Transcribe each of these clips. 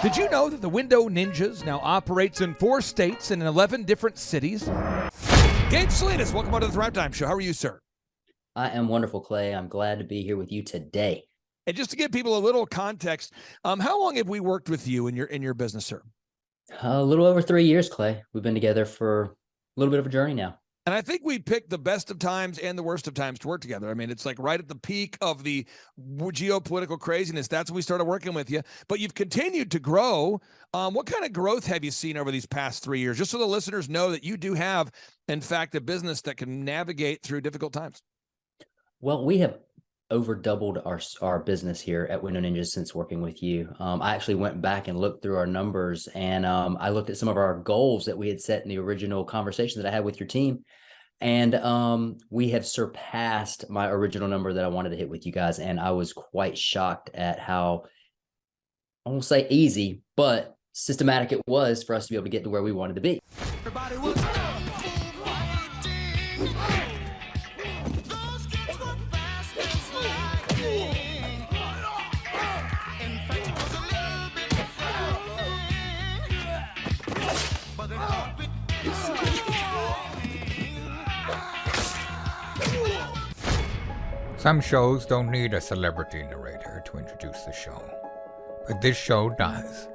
Did you know that the Window Ninjas now operates in 4 states and in 11 different cities? Gabe Salinas, welcome on to the Thrivetime Show. How are you, sir? I am wonderful, Clay. I'm glad to be here with you today. And just to give people a little context, how long have we worked with you in your business, sir? A little over 3 years, Clay. We've been together for a little bit of a journey now. And I think we picked the best of times and the worst of times to work together. I mean, it's like right at the peak of the geopolitical craziness. That's when we started working with you. But you've continued to grow. What kind of growth have you seen over these past 3 years? Just so the listeners know that you do have, in fact, a business that can navigate through difficult times. Well, we have over doubled our business here at Window Ninjas since working with you. I actually went back and looked through our numbers, and I looked at some of our goals that we had set in the original conversation that I had with your team. And we have surpassed my original number that I wanted to hit with you guys. And I was quite shocked at how, I won't say easy, but systematic it was for us to be able to get to where we wanted to be. Everybody was Some shows don't need a celebrity narrator to introduce the show, but this show does.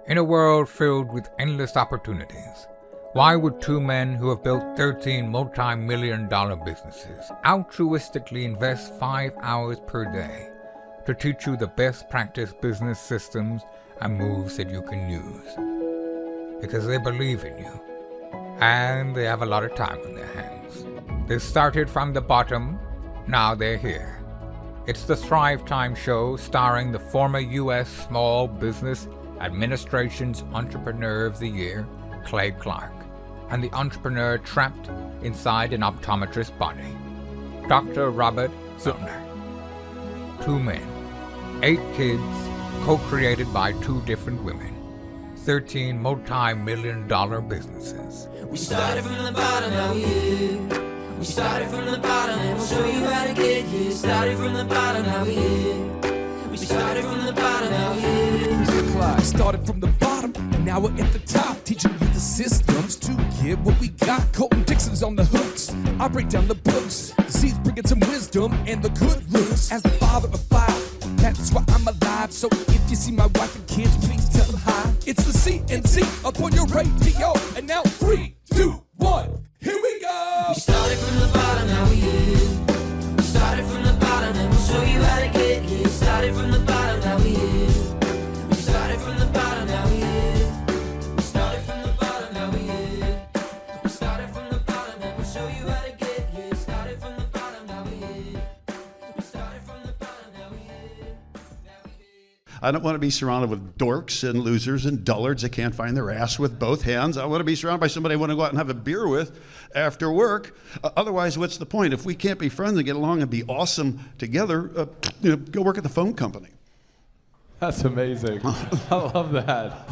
In a world filled with endless opportunities, why would 2 men who have built 13 multi-million-dollar businesses altruistically invest 5 hours per day to teach you the best practice business systems and moves that you can use? Because they believe in you, and they have a lot of time on their hands. They started from the bottom. Now they're here. It's the Thrivetime Show, starring the former U.S. Small Business Administration's Entrepreneur of the Year, Clay Clark, and the entrepreneur trapped inside an optometrist's body, Dr. Robert Zillner. 2 men, 8 kids, co-created by 2 different women, 13 multi-million-dollar businesses. We started from the bottom, now we're here. We started from the bottom and we'll show you how to get here. Started from the bottom, now we're here. We started from the bottom, now we're here. Mr. Clyde started from the bottom, and now we're at the top, teaching you the systems to get what we got. Colton Dixon's on the hooks, I break down the books. Z's bringing some wisdom and the good looks. As the father of 5, that's why I'm alive. So if you see my wife and kids, please tell them hi. It's the CNC up on your radio, and now 3, 2, 1. Here we go! We started from the bottom, now we're here. We started from the bottom and we'll show you how to get here. Started from the bottom, now we're here. We started from the bottom, now we're here. We started from the bottom, now we're here. We started from the bottom and we'll show you how to get here. Started from the bottom, now we're here. We started from the bottom, now we're here. I don't want to be surrounded with dorks and losers and dullards that can't find their ass with both hands. I want to be surrounded by somebody I want to go out and have a beer with after work. Otherwise, what's the point? If we can't be friends and get along and be awesome together, go work at the phone company. That's amazing. I love that.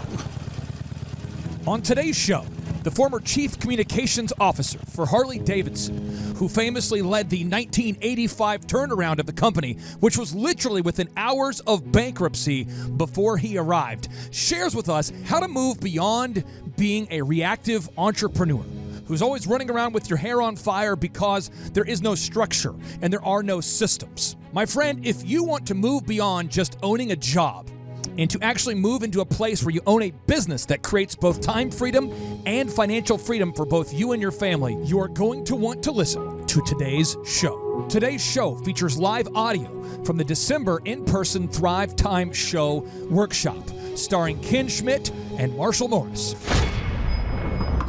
On today's show, the former chief communications officer for Harley-Davidson, who famously led the 1985 turnaround of the company, which was literally within hours of bankruptcy before he arrived, shares with us how to move beyond being a reactive entrepreneur who's always running around with your hair on fire because there is no structure and there are no systems. My friend, if you want to move beyond just owning a job and to actually move into a place where you own a business that creates both time freedom and financial freedom for both you and your family, you are going to want to listen to today's show. Today's show features live audio from the December in-person Thrivetime Show workshop, starring Ken Schmidt and Marshall Norris.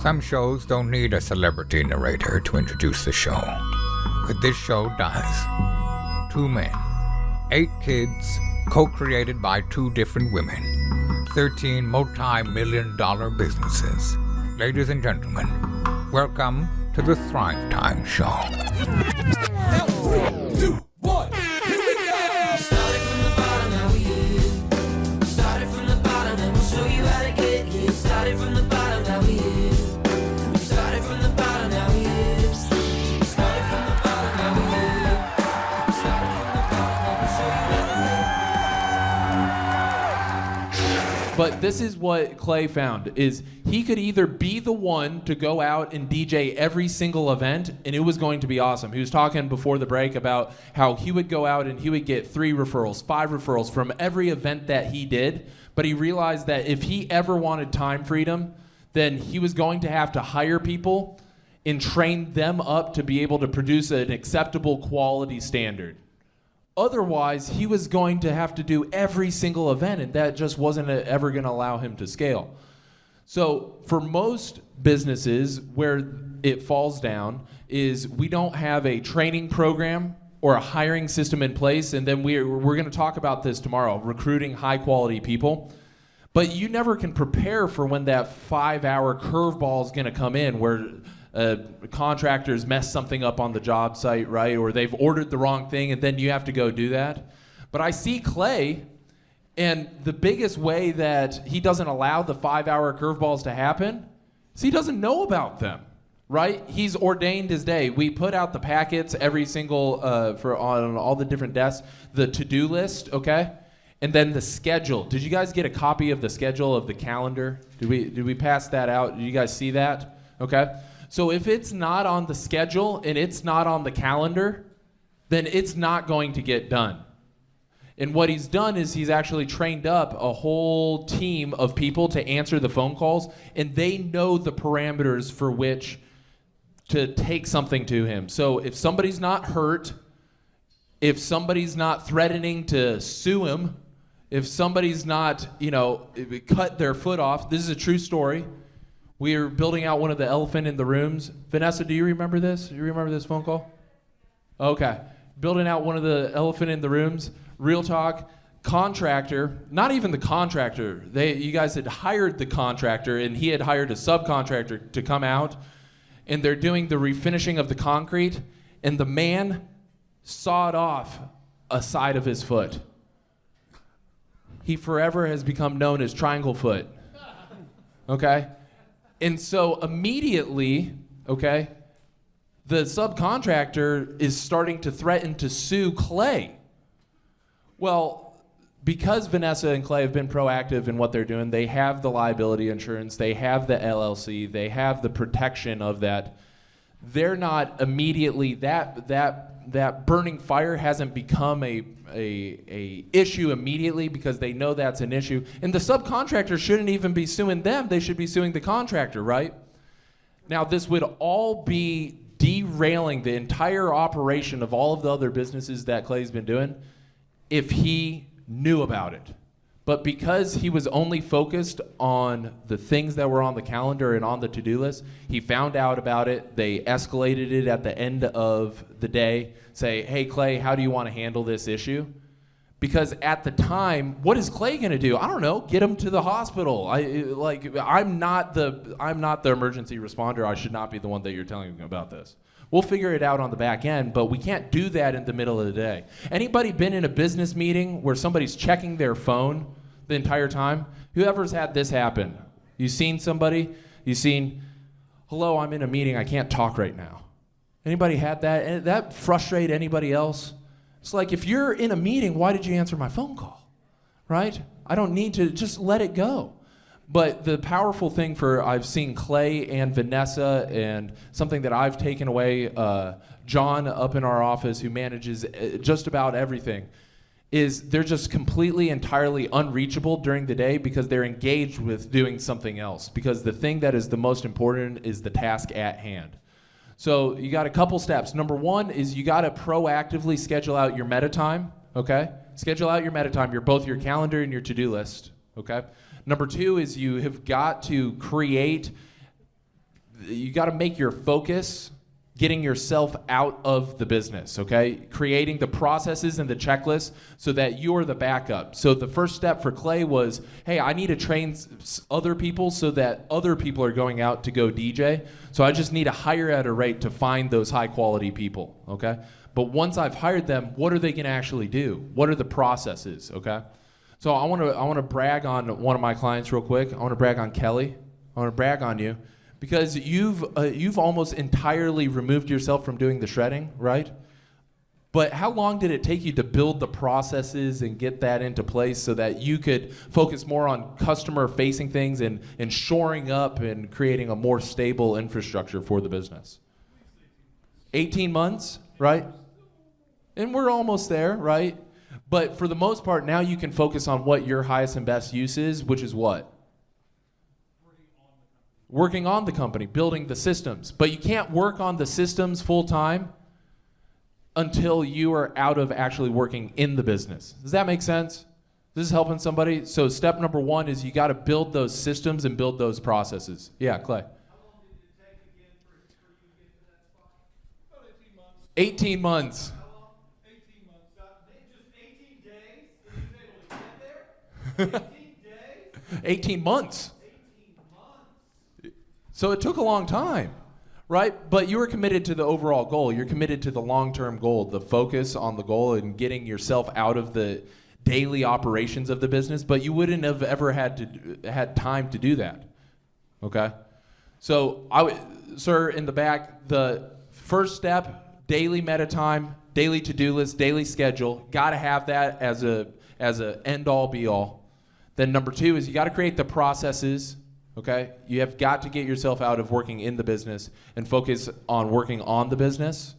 Some shows don't need a celebrity narrator to introduce the show, but this show does. 2 men, 8 kids, co-created by 2 different women, 13 multi-million-dollar businesses. Ladies and gentlemen, welcome to the Thrivetime Show. Now 3, 2, 1. Here we go! We started from the bottom, now we're here. We started from the bottom and we'll show you how to get here. Started from the bottom, now we're here. We started from the bottom, now we're here. We started from the bottom, now we're here. We started from the bottom and we'll show you how to get here. But this is what Clay found, is he could either be the one to go out and DJ every single event, and it was going to be awesome. He was talking before the break about how he would go out and he would get 3 referrals, 5 referrals from every event that he did, but he realized that if he ever wanted time freedom, then he was going to have to hire people and train them up to be able to produce an acceptable quality standard. Otherwise, he was going to have to do every single event, and that just wasn't ever going to allow him to scale. So for most businesses, where it falls down is we don't have a training program or a hiring system in place, and then we're going to talk about this tomorrow, recruiting high-quality people. But you never can prepare for when that 5-hour curveball is going to come in, where contractors mess something up on the job site, right? Or they've ordered the wrong thing, and then you have to go do that. But I see Clay, and the biggest way that he doesn't allow the 5-hour curveballs to happen is he doesn't know about them, right? He's ordained his day. We put out the packets every single, on all the different desks, the to-do list, okay? And then the schedule. Did you guys get a copy of the schedule of the calendar? Did we pass that out? Did you guys see that? Okay. So if it's not on the schedule and it's not on the calendar, then it's not going to get done. And what he's done is he's actually trained up a whole team of people to answer the phone calls, and they know the parameters for which to take something to him. So if somebody's not hurt, if somebody's not threatening to sue him, if somebody's not, cut their foot off, this is a true story. We are building out one of the elephant in the rooms. Vanessa, do you remember this? Do you remember this phone call? Okay. Building out one of the elephant in the rooms. Real talk. Contractor, not even the contractor. You guys had hired the contractor, and he had hired a subcontractor to come out, and they're doing the refinishing of the concrete, and the man sawed off a side of his foot. He forever has become known as Triangle Foot. Okay? And so immediately, okay, the subcontractor is starting to threaten to sue Clay. Well, because Vanessa and Clay have been proactive in what they're doing, they have the liability insurance, they have the LLC, they have the protection of that. They're not immediately, that burning fire hasn't become a issue immediately because they know that's an issue. And the subcontractor shouldn't even be suing them. They should be suing the contractor, right? Now, this would all be derailing the entire operation of all of the other businesses that Clay's been doing if he knew about it. But because he was only focused on the things that were on the calendar and on the to-do list, he found out about it. They escalated it at the end of the day. Say, hey, Clay, how do you want to handle this issue? Because at the time, what is Clay going to do? I don't know. Get him to the hospital. I'm not the emergency responder. I should not be the one that you're telling me about this. We'll figure it out on the back end, but we can't do that in the middle of the day. Anybody been in a business meeting where somebody's checking their phone the entire time? Whoever's had this happen? You seen somebody? You seen, hello, I'm in a meeting, I can't talk right now. Anybody had that? And that frustrate anybody else? It's like, if you're in a meeting, why did you answer my phone call? Right? I don't need to, just let it go. But the powerful thing I've seen Clay and Vanessa, and something that I've taken away, John up in our office who manages just about everything, is they're just completely, entirely unreachable during the day because they're engaged with doing something else. Because the thing that is the most important is the task at hand. So you got a couple steps. Number one is you got to proactively schedule out your meta time, okay? Schedule out your meta time, both your calendar and your to-do list, okay? Number two is you have got to make your focus getting yourself out of the business, okay? Creating the processes and the checklists so that you're the backup. So the first step for Clay was, hey, I need to train other people so that other people are going out to go DJ. So I just need to hire at a rate to find those high quality people, okay? But once I've hired them, what are they gonna actually do? What are the processes, okay? So I want to brag on one of my clients real quick. I want to brag on Kelly. I want to brag on you because you've almost entirely removed yourself from doing the shredding, right? But how long did it take you to build the processes and get that into place so that you could focus more on customer-facing things and shoring up and creating a more stable infrastructure for the business? 18 months, right? And we're almost there, right? But for the most part, now you can focus on what your highest and best use is, which is what? Working on the company, building the systems. But you can't work on the systems full time until you are out of actually working in the business. Does that make sense? This is helping somebody? So step number one is you got to build those systems and build those processes. Yeah, Clay. How long did it take again for you to get to that spot? About 18 months. 18 months. How long? 18 months. Just 18 days? That he was able to get there? 18 days? 18 months. 18 months. So it took a long time, right? But you were committed to the overall goal. You're committed to the long-term goal, the focus on the goal and getting yourself out of the daily operations of the business, but you wouldn't have ever had time to do that. Okay? So sir, in the back, the first step, daily meta time, daily to-do list, daily schedule. Got to have that as a end-all be-all. Then number two is you got to create the processes. Okay? You have got to get yourself out of working in the business and focus on working on the business.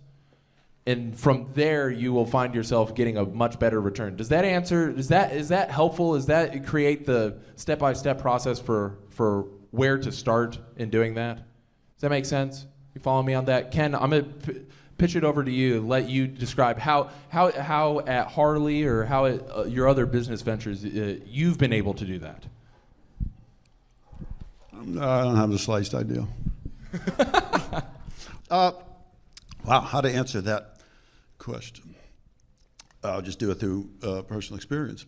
And from there, you will find yourself getting a much better return. Does that answer, is that helpful? Does that create the step-by-step process for where to start in doing that? Does that make sense? You follow me on that? Ken, I'm going to pitch it over to you, let you describe how at Harley or how at your other business ventures you've been able to do that. I don't have the slightest idea. Wow, how to answer that question? I'll just do it through personal experience.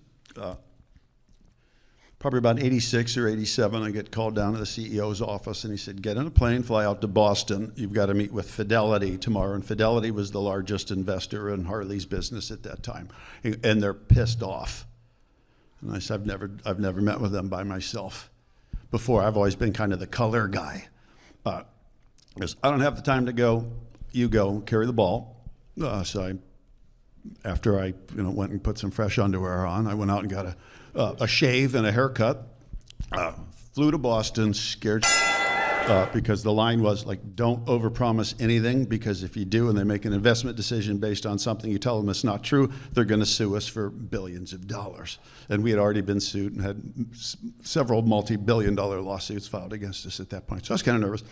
Probably about 86 or 87, I get called down to the CEO's office, and he said, get in a plane, fly out to Boston. You've got to meet with Fidelity tomorrow. And Fidelity was the largest investor in Harley's business at that time, and they're pissed off. And I said, I've never met with them by myself before. I've always been kind of the color guy. Because I don't have the time to go. You go, carry the ball. So after I went and put some fresh underwear on, I went out and got a shave and a haircut. Flew to Boston, scared because the line was like, don't overpromise anything, because if you do and they make an investment decision based on something you tell them it's not true, they're going to sue us for billions of dollars. And we had already been sued and had several multi-billion-dollar lawsuits filed against us at that point. So I was kind of nervous.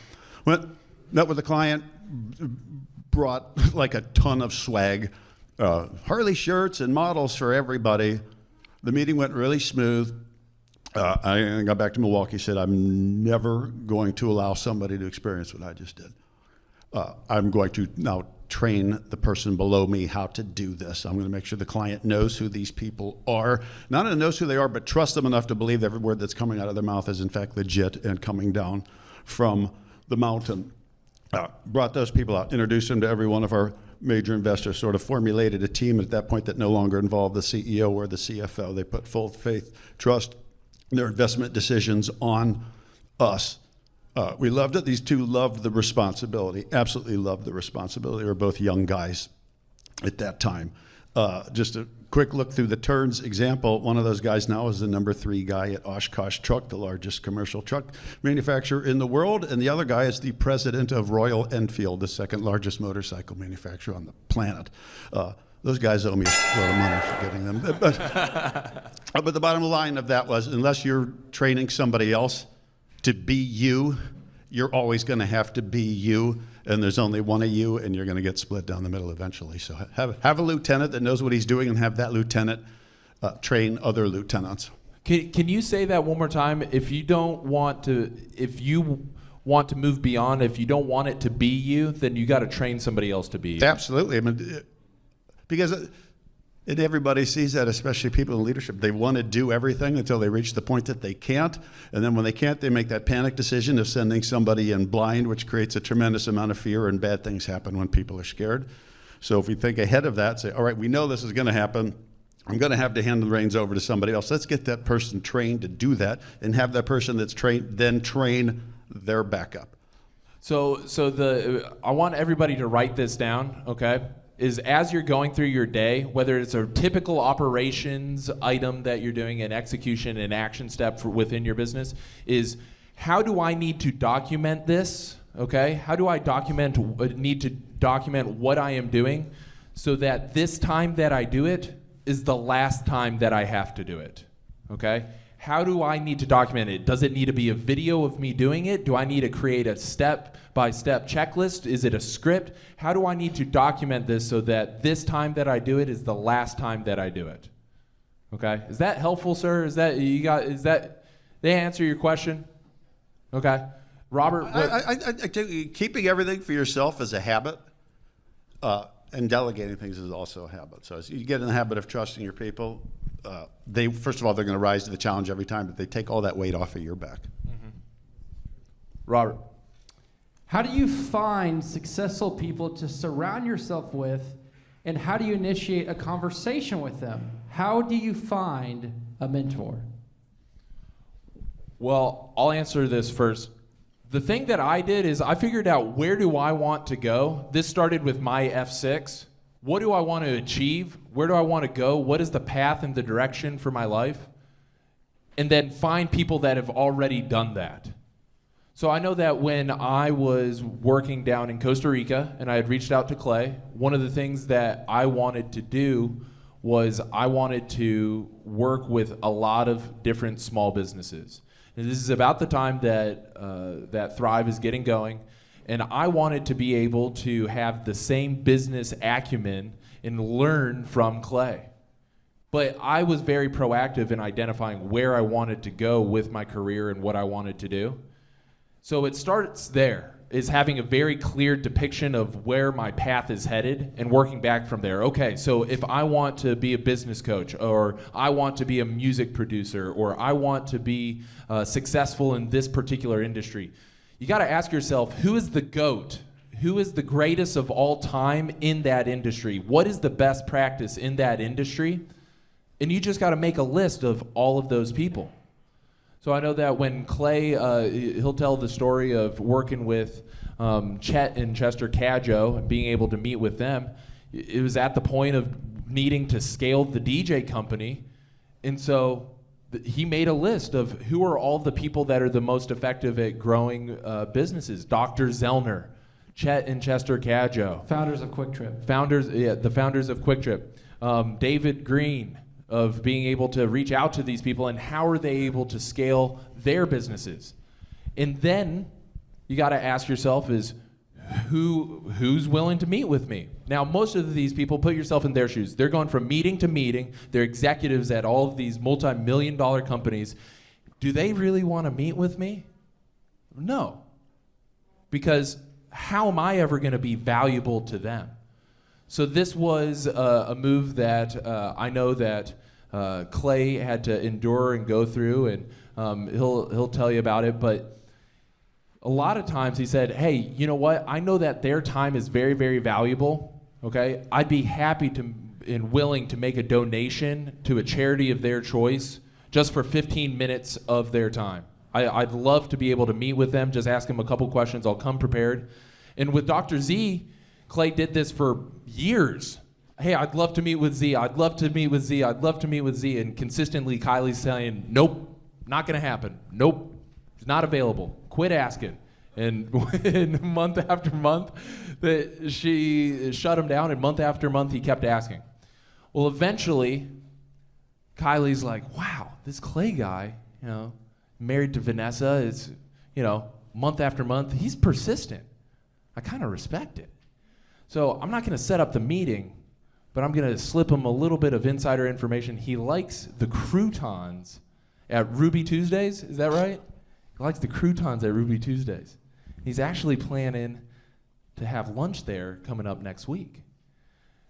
Met with the client, brought like a ton of swag, Harley shirts and models for everybody. The meeting went really smooth. I got back to Milwaukee, said, I'm never going to allow somebody to experience what I just did. I'm going to now train the person below me how to do this. I'm going to make sure the client knows who these people are. Not only knows who they are, but trust them enough to believe every word that's coming out of their mouth is in fact legit and coming down from the mountain. Brought those people out, introduced them to every one of our major investors, sort of formulated a team at that point that no longer involved the CEO or the CFO. They put full faith, trust in their investment decisions on us. We loved it. These two loved the responsibility, absolutely loved the responsibility. They were both young guys at that time. Just a quick look through the turns example. One of those guys now is the number 3 guy at Oshkosh Truck, the largest commercial truck manufacturer in the world. And the other guy is the president of Royal Enfield, the second largest motorcycle manufacturer on the planet. Those guys owe me a lot of money for getting them. But the bottom line of that was, unless you're training somebody else to be you, you're always going to have to be you, and there's only one of you, and you're going to get split down the middle eventually. So have a lieutenant that knows what he's doing, and have that lieutenant train other lieutenants. Can you say that one more time? If you want to move beyond, if you don't want it to be you, then you got to train somebody else to be you. Absolutely. I mean, because everybody sees that, especially people in leadership. They want to do everything until they reach the point that they can't. And then when they can't, they make that panic decision of sending somebody in blind, which creates a tremendous amount of fear, and bad things happen when people are scared. So if we think ahead of that, say, all right, we know this is going to happen. I'm going to have to hand the reins over to somebody else. Let's get that person trained to do that, and have that person that's trained then train their backup. So I want everybody to write this down, okay? is as you're going through your day, whether it's a typical operations item that you're doing, an execution, an action step within your business, is how do I need to document this, okay? How do I need to document what I am doing so that this time that I do it is the last time that I have to do it, okay? How do I need to document it? Does it need to be a video of me doing it? Do I need to create a step-by-step checklist? Is it a script? How do I need to document this so that this time that I do it is the last time that I do it? Okay, is that helpful, sir? Is that they answer your question? Okay, Robert. I think keeping everything for yourself is a habit, and delegating things is also a habit. So as you get in the habit of trusting your people, first of all, they're going to rise to the challenge every time, but they take all that weight off of your back. Mm-hmm. Robert. How do you find successful people to surround yourself with, and how do you initiate a conversation with them? How do you find a mentor? Well, I'll answer this first. The thing that I did is I figured out, where do I want to go? This started with my F6. What do I want to achieve? Where do I want to go? What is the path and the direction for my life? And then find people that have already done that. So I know that when I was working down in Costa Rica and I had reached out to Clay, one of the things that I wanted to do was I wanted to work with a lot of different small businesses. And this is about the time that that Thrive is getting going. And I wanted to be able to have the same business acumen and learn from Clay. But I was very proactive in identifying where I wanted to go with my career and what I wanted to do. So it starts there, is having a very clear depiction of where my path is headed and working back from there. Okay, so if I want to be a business coach, or I want to be a music producer, or I want to be successful in this particular industry, you got to ask yourself, who is the GOAT? Who is the greatest of all time in that industry? What is the best practice in that industry? And you just got to make a list of all of those people. So I know that when Clay, he'll tell the story of working with Chet and Chester Cadjo and being able to meet with them. It was at the point of needing to scale the DJ company. And so he made a list of who are all the people that are the most effective at growing businesses. Dr. Zellner, Chet and Chester Cadjo. Founders of Quick Trip. The founders of Quick Trip. David Green, of being able to reach out to these people and how are they able to scale their businesses. And then you got to ask yourself is, who's willing to meet with me? Now, most of these people, put yourself in their shoes. They're going from meeting to meeting. They're executives at all of these multi-million-dollar companies. Do they really want to meet with me? No. Because how am I ever going to be valuable to them? So this was a move that I know that Clay had to endure and go through, and he'll tell you about it. But a lot of times he said, hey, you know what? I know that their time is very, very valuable, okay? I'd be happy to and willing to make a donation to a charity of their choice just for 15 minutes of their time. I'd love to be able to meet with them, just ask them a couple questions. I'll come prepared. And with Dr. Z, Clay did this for years. Hey, I'd love to meet with Z. I'd love to meet with Z. I'd love to meet with Z. And consistently, Kylie's saying, nope, not going to happen. Nope, it's not available. Quit asking. And month after month, that she shut him down. And month after month, he kept asking. Well, eventually, Kylie's like, wow, this Clay guy, married to Vanessa, is, month after month, he's persistent. I kind of respect it. So I'm not going to set up the meeting, but I'm going to slip him a little bit of insider information. He likes the croutons at Ruby Tuesdays. Is that right? He likes the croutons at Ruby Tuesdays. He's actually planning to have lunch there coming up next week.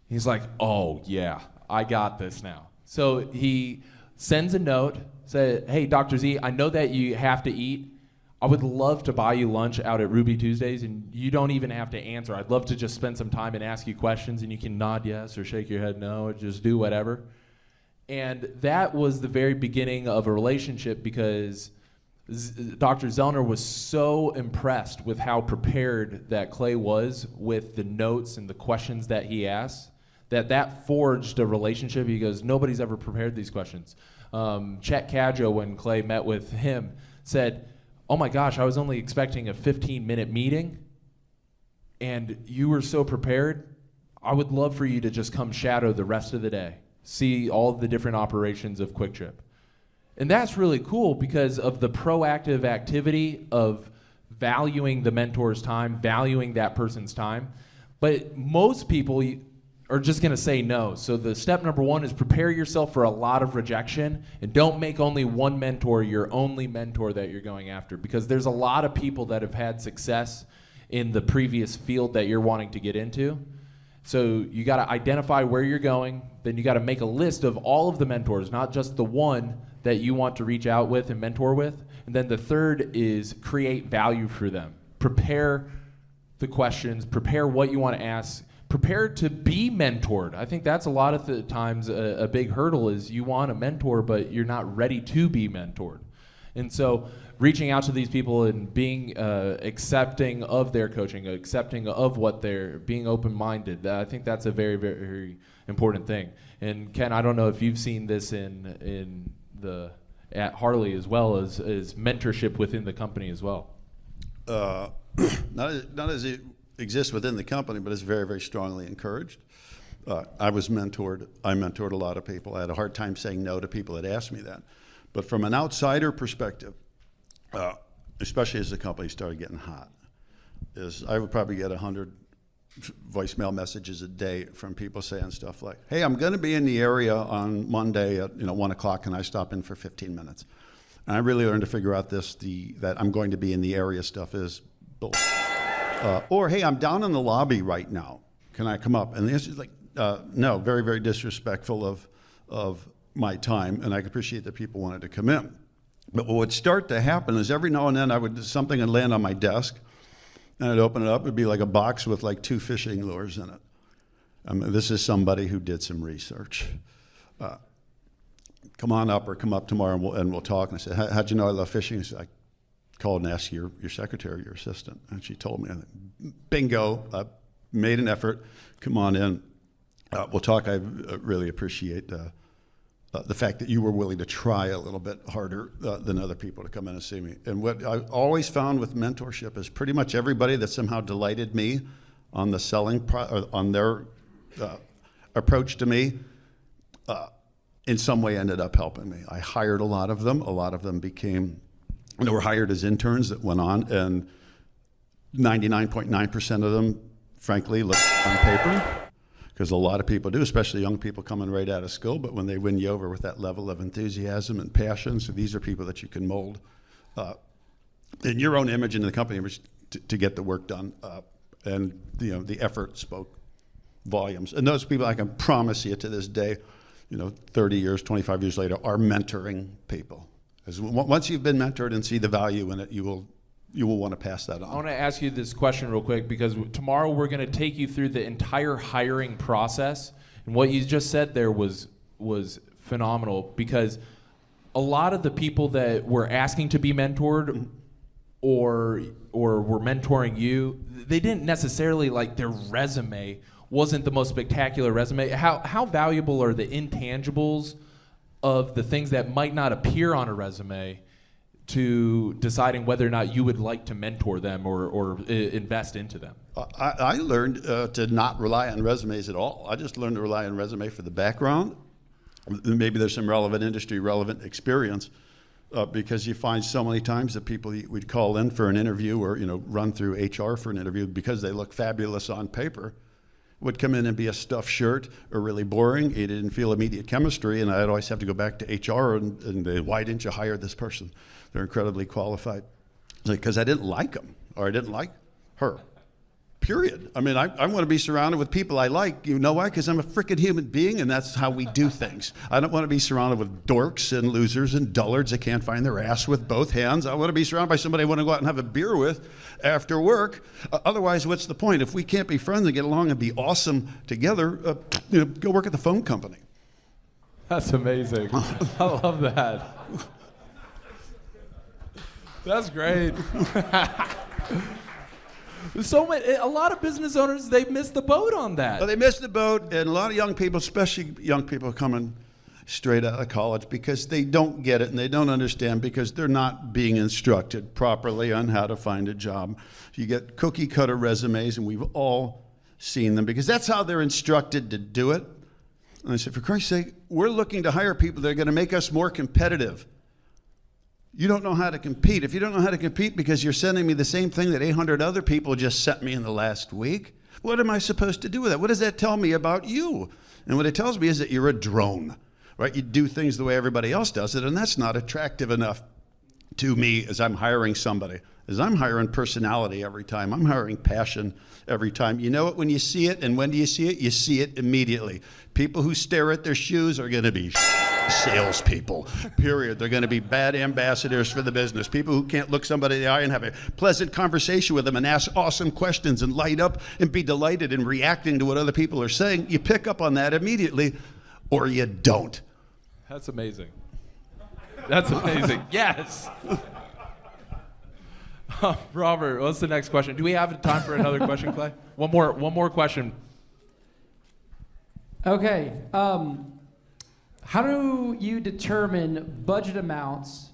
He's like, oh, yeah, I got this now. So he sends a note, say, hey, Dr. Z, I know that you have to eat. I would love to buy you lunch out at Ruby Tuesdays, and you don't even have to answer. I'd love to just spend some time and ask you questions, and you can nod yes or shake your head no or just do whatever. And that was the very beginning of a relationship, because Dr. Zellner was so impressed with how prepared that Clay was with the notes and the questions that he asked, that forged a relationship. He goes, nobody's ever prepared these questions. Chet Cadjo, when Clay met with him, said, oh my gosh, I was only expecting a 15-minute meeting, and you were so prepared. I would love for you to just come shadow the rest of the day, see all the different operations of Quick Trip. And that's really cool because of the proactive activity of valuing the mentor's time, valuing that person's time. But most people are just going to say no. So the step number one is prepare yourself for a lot of rejection, and don't make only one mentor your only mentor that you're going after, because there's a lot of people that have had success in the previous field that you're wanting to get into. So you got to identify where you're going, then you got to make a list of all of the mentors, not just the one that you want to reach out with and mentor with. And then the third is create value for them. Prepare the questions, prepare what you want to ask, prepare to be mentored. I think that's a lot of the times a big hurdle is you want a mentor, but you're not ready to be mentored. And so reaching out to these people and being accepting of their coaching, accepting of what they're, being open-minded, I think that's a very, very important thing. And Ken, I don't know if you've seen this at Harley as well as mentorship within the company as well. Not as it exists within the company, but it's very, very strongly encouraged. I mentored a lot of people. I had a hard time saying no to people that asked me that. But from an outsider perspective, especially as the company started getting hot, is I would probably get 100 voicemail messages a day from people saying stuff like, hey, I'm going to be in the area on Monday at 1 o'clock, can I stop in for 15 minutes? And I really learned to figure out that I'm going to be in the area stuff is bullshit. Or, hey, I'm down in the lobby right now, can I come up? And the answer is like, no, very, very disrespectful of my time, and I could appreciate that people wanted to come in. But what would start to happen is every now and then something would land on my desk, and I'd open it up. It'd be like a box with like 2 fishing lures in it. This is somebody who did some research. Come on up or come up tomorrow and we'll talk. And I said, how'd you know I love fishing? She said, I called and asked your secretary, your assistant. And she told me, bingo, I made an effort. Come on in. We'll talk. I really appreciate the fact that you were willing to try a little bit harder than other people to come in and see me. And what I always found with mentorship is pretty much everybody that somehow delighted me on the on their approach to me, in some way ended up helping me. I hired a lot of them. A lot of them they were hired as interns that went on, and 99.9% of them, frankly, looked on paper. Because a lot of people do, especially young people coming right out of school, but when they win you over with that level of enthusiasm and passion, so these are people that you can mold in your own image into the company to get the work done. And the effort spoke volumes. And those people, I can promise you to this day, 30 years, 25 years later, are mentoring people. Because once you've been mentored and see the value in it, you will want to pass that on. I want to ask you this question real quick, because tomorrow we're going to take you through the entire hiring process. And what you just said there was phenomenal, because a lot of the people that were asking to be mentored or were mentoring you, they didn't necessarily, like, their resume wasn't the most spectacular resume. How valuable are the intangibles of the things that might not appear on a resume to deciding whether or not you would like to mentor them or invest into them? I learned to not rely on resumes at all. I just learned to rely on resume for the background. Maybe there's some relevant industry, relevant experience, because you find so many times that people we'd call in for an interview or run through HR for an interview because they look fabulous on paper, would come in and be a stuffed shirt or really boring. He didn't feel immediate chemistry, and I'd always have to go back to HR and why didn't you hire this person? They're incredibly qualified. Because I didn't like them, or I didn't like her, period. I mean, I want to be surrounded with people I like. You know why? Because I'm a freaking human being, and that's how we do things. I don't want to be surrounded with dorks and losers and dullards that can't find their ass with both hands. I want to be surrounded by somebody I want to go out and have a beer with after work. Otherwise, what's the point? If we can't be friends and get along and be awesome together, go work at the phone company. That's amazing. I love that. That's great. A lot of business owners, they missed the boat on that. Well, they missed the boat, and a lot of young people, especially young people coming straight out of college, because they don't get it and they don't understand because they're not being instructed properly on how to find a job. You get cookie cutter resumes, and we've all seen them because that's how they're instructed to do it. And I said, for Christ's sake, we're looking to hire people that are going to make us more competitive. You don't know how to compete. If you don't know how to compete because you're sending me the same thing that 800 other people just sent me in the last week, what am I supposed to do with that? What does that tell me about you? And what it tells me is that you're a drone, right? You do things the way everybody else does it, and that's not attractive enough to me as I'm hiring somebody. As I'm hiring personality every time. I'm hiring passion every time. You know it when you see it, and when do you see it? You see it immediately. People who stare at their shoes are going to be salespeople, period. They're going to be bad ambassadors for the business. People who can't look somebody in the eye and have a pleasant conversation with them and ask awesome questions and light up and be delighted in reacting to what other people are saying. You pick up on that immediately, or you don't. That's amazing. That's amazing. Yes. Robert, what's the next question? Do we have time for another question, Clay? One more question. Okay. How do you determine budget amounts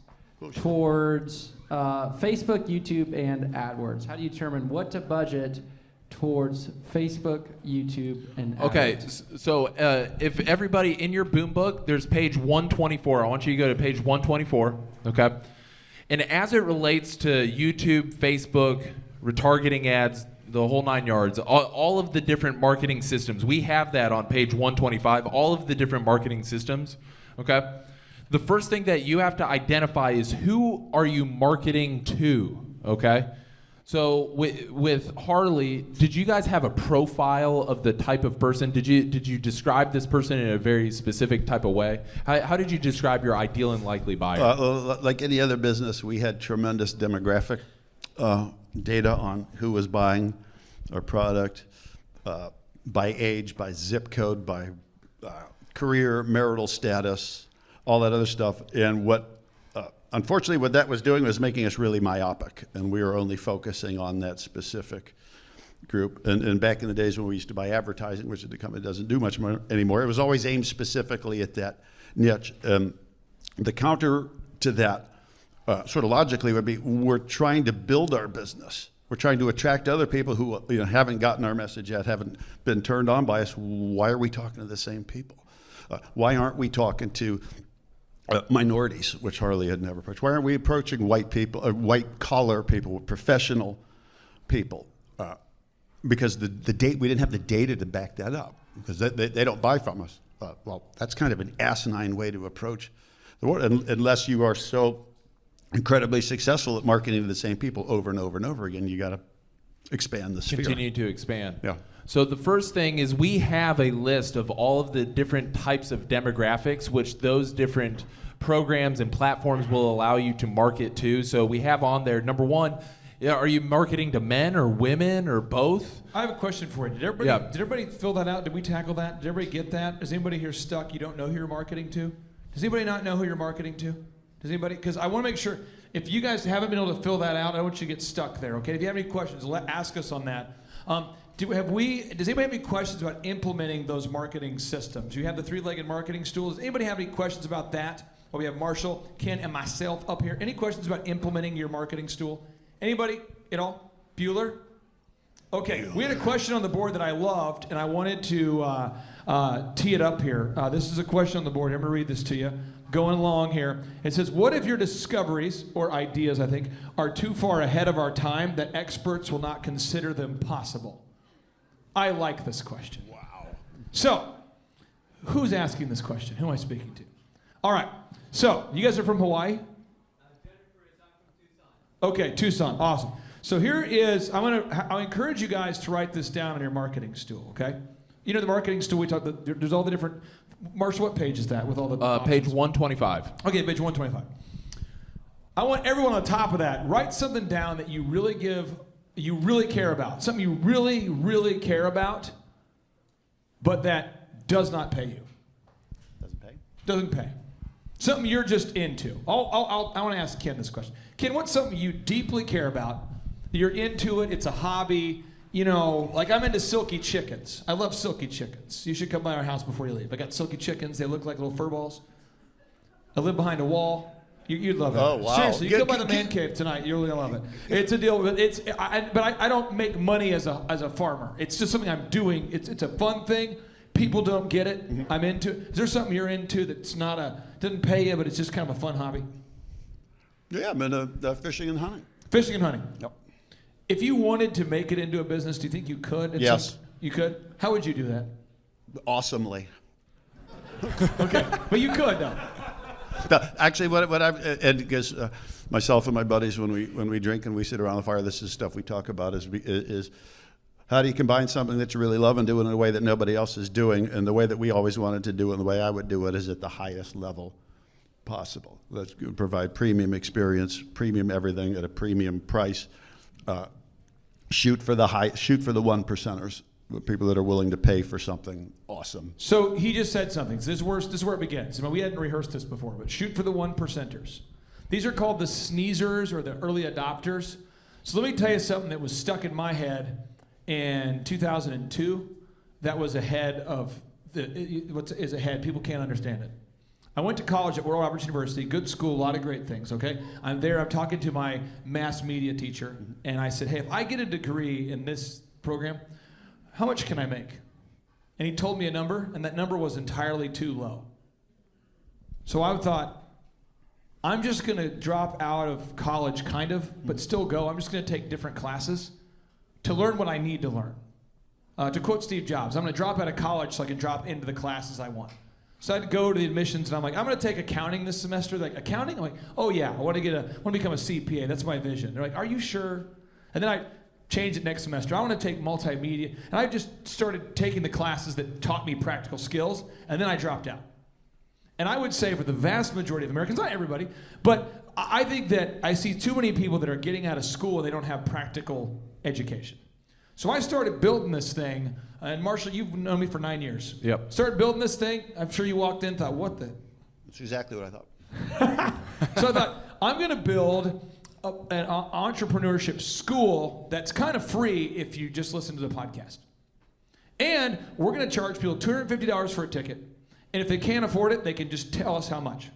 towards Facebook, YouTube, and AdWords? How do you determine what to budget towards Facebook, YouTube, and AdWords? Okay, so if everybody in your boom book, there's page 124. I want you to go to page 124, okay? And as it relates to YouTube, Facebook, retargeting ads, the whole 9 yards, all of the different marketing systems, we have that on page 125, all of the different marketing systems, okay? The first thing that you have to identify is who are you marketing to, okay? So with Harley, did you guys have a profile of the type of person? Did you describe this person in a very specific type of way? How did you describe your ideal and likely buyer? Like any other business, we had tremendous demographic data on who was buying our product by age, by zip code, by career, marital status, all that other stuff. And unfortunately, what that was doing was making us really myopic, and we were only focusing on that specific group. And back in the days when we used to buy advertising, which the company doesn't do much more anymore, it was always aimed specifically at that niche. The counter to that, sort of logically, would be we're trying to build our business. We're trying to attract other people who haven't gotten our message yet, haven't been turned on by us. Why are we talking to the same people? Why aren't we talking to minorities, which Harley had never approached? Why aren't we approaching white people, white collar people, professional people? Because we didn't have the data to back that up, because they don't buy from us. Well, that's kind of an asinine way to approach the world, unless you are so incredibly successful at marketing to the same people over and over and over again. You got to expand the sphere. Continue to expand. Yeah. So the first thing is we have a list of all of the different types of demographics which those different programs and platforms will allow you to market to. So we have on there, number one, are you marketing to men or women or both? I have a question for you. Did everybody fill that out? Did we tackle that? Did everybody get that? Is anybody here stuck? You don't know who you're marketing to? Does anybody not know who you're marketing to? Does anybody? Because I want to make sure, if you guys haven't been able to fill that out, I don't want you to get stuck there, okay? If you have any questions, ask us on that. Does anybody have any questions about implementing those marketing systems? You have the three-legged marketing stool. Does anybody have any questions about that? Well, we have Marshall, Ken, and myself up here. Any questions about implementing your marketing stool? Anybody at all? Bueller? Okay, we had a question on the board that I loved, and I wanted to tee it up here. This is a question on the board. I'm going to read this to you. Going along here. It says, what if your discoveries, or ideas, I think, are too far ahead of our time that experts will not consider them possible? I like this question. Wow. So, who's asking this question? Who am I speaking to? All right. So, you guys are from Hawaii? Okay, Tucson. Awesome. So here is, I'll encourage you guys to write this down on your marketing stool, okay? You know the marketing stool, we talked, there's all the different, Marshall, what page is that with all the page 125. Okay, page 125. I want everyone on top of that, write something down that you really care about. Something you really, really care about, but that does not pay you. Doesn't pay? Doesn't pay. Something you're just into. I want to ask Ken this question. Ken, what's something you deeply care about? You're into it. It's a hobby. You know, like I'm into silky chickens. I love silky chickens. You should come by our house before you leave. I got silky chickens. They look like little fur balls. I live behind a wall. You'd love it. Oh, wow. Seriously, you go by the man cave tonight. You're really gonna love it. It's a deal. But I don't make money as a farmer. It's just something I'm doing. It's a fun thing. People don't get it. Mm-hmm. I'm into it. Is there something you're into that's doesn't pay you, but it's just kind of a fun hobby? Yeah, I'm into fishing and hunting. Fishing and hunting. Yep. If you wanted to make it into a business, do you think you could? Yes. You could? How would you do that? Awesomely. Okay, but you could though. No, actually, what I've, and because myself and my buddies, when we drink and we sit around the fire, this is stuff we talk about is how do you combine something that you really love and do it in a way that nobody else is doing, and the way that we always wanted to do it and the way I would do it is at the highest level possible. Let's provide premium experience, premium everything at a premium price. Shoot for the 1%ers, people that are willing to pay for something awesome. So he just said something. So this is where it begins. I mean, we hadn't rehearsed this before, but shoot for the 1%ers. These are called the sneezers or the early adopters. So let me tell you something that was stuck in my head in 2002. That was ahead of what is ahead. People can't understand it. I went to college at Oral Roberts University, good school, a lot of great things, okay? I'm there, I'm talking to my mass media teacher, and I said, hey, if I get a degree in this program, how much can I make? And he told me a number, and that number was entirely too low. So I thought, I'm just gonna drop out of college, kind of, but still go. I'm just gonna take different classes to learn what I need to learn. To quote Steve Jobs, I'm gonna drop out of college so I can drop into the classes I want. So I'd go to the admissions and I'm like, I'm gonna take accounting this semester. They're like, accounting? I'm like, oh yeah, I wanna become a CPA, that's my vision. They're like, are you sure? And then I changed it next semester. I wanna take multimedia. And I just started taking the classes that taught me practical skills, and then I dropped out. And I would say for the vast majority of Americans, not everybody, but I think that I see too many people that are getting out of school and they don't have practical education. So I started building this thing, and Marshall, you've known me for 9 years. Yep. Started building this thing. I'm sure you walked in and thought, what the? That's exactly what I thought. So I thought, I'm going to build an entrepreneurship school that's kind of free if you just listen to the podcast. And we're going to charge people $250 for a ticket. And if they can't afford it, they can just tell us how much.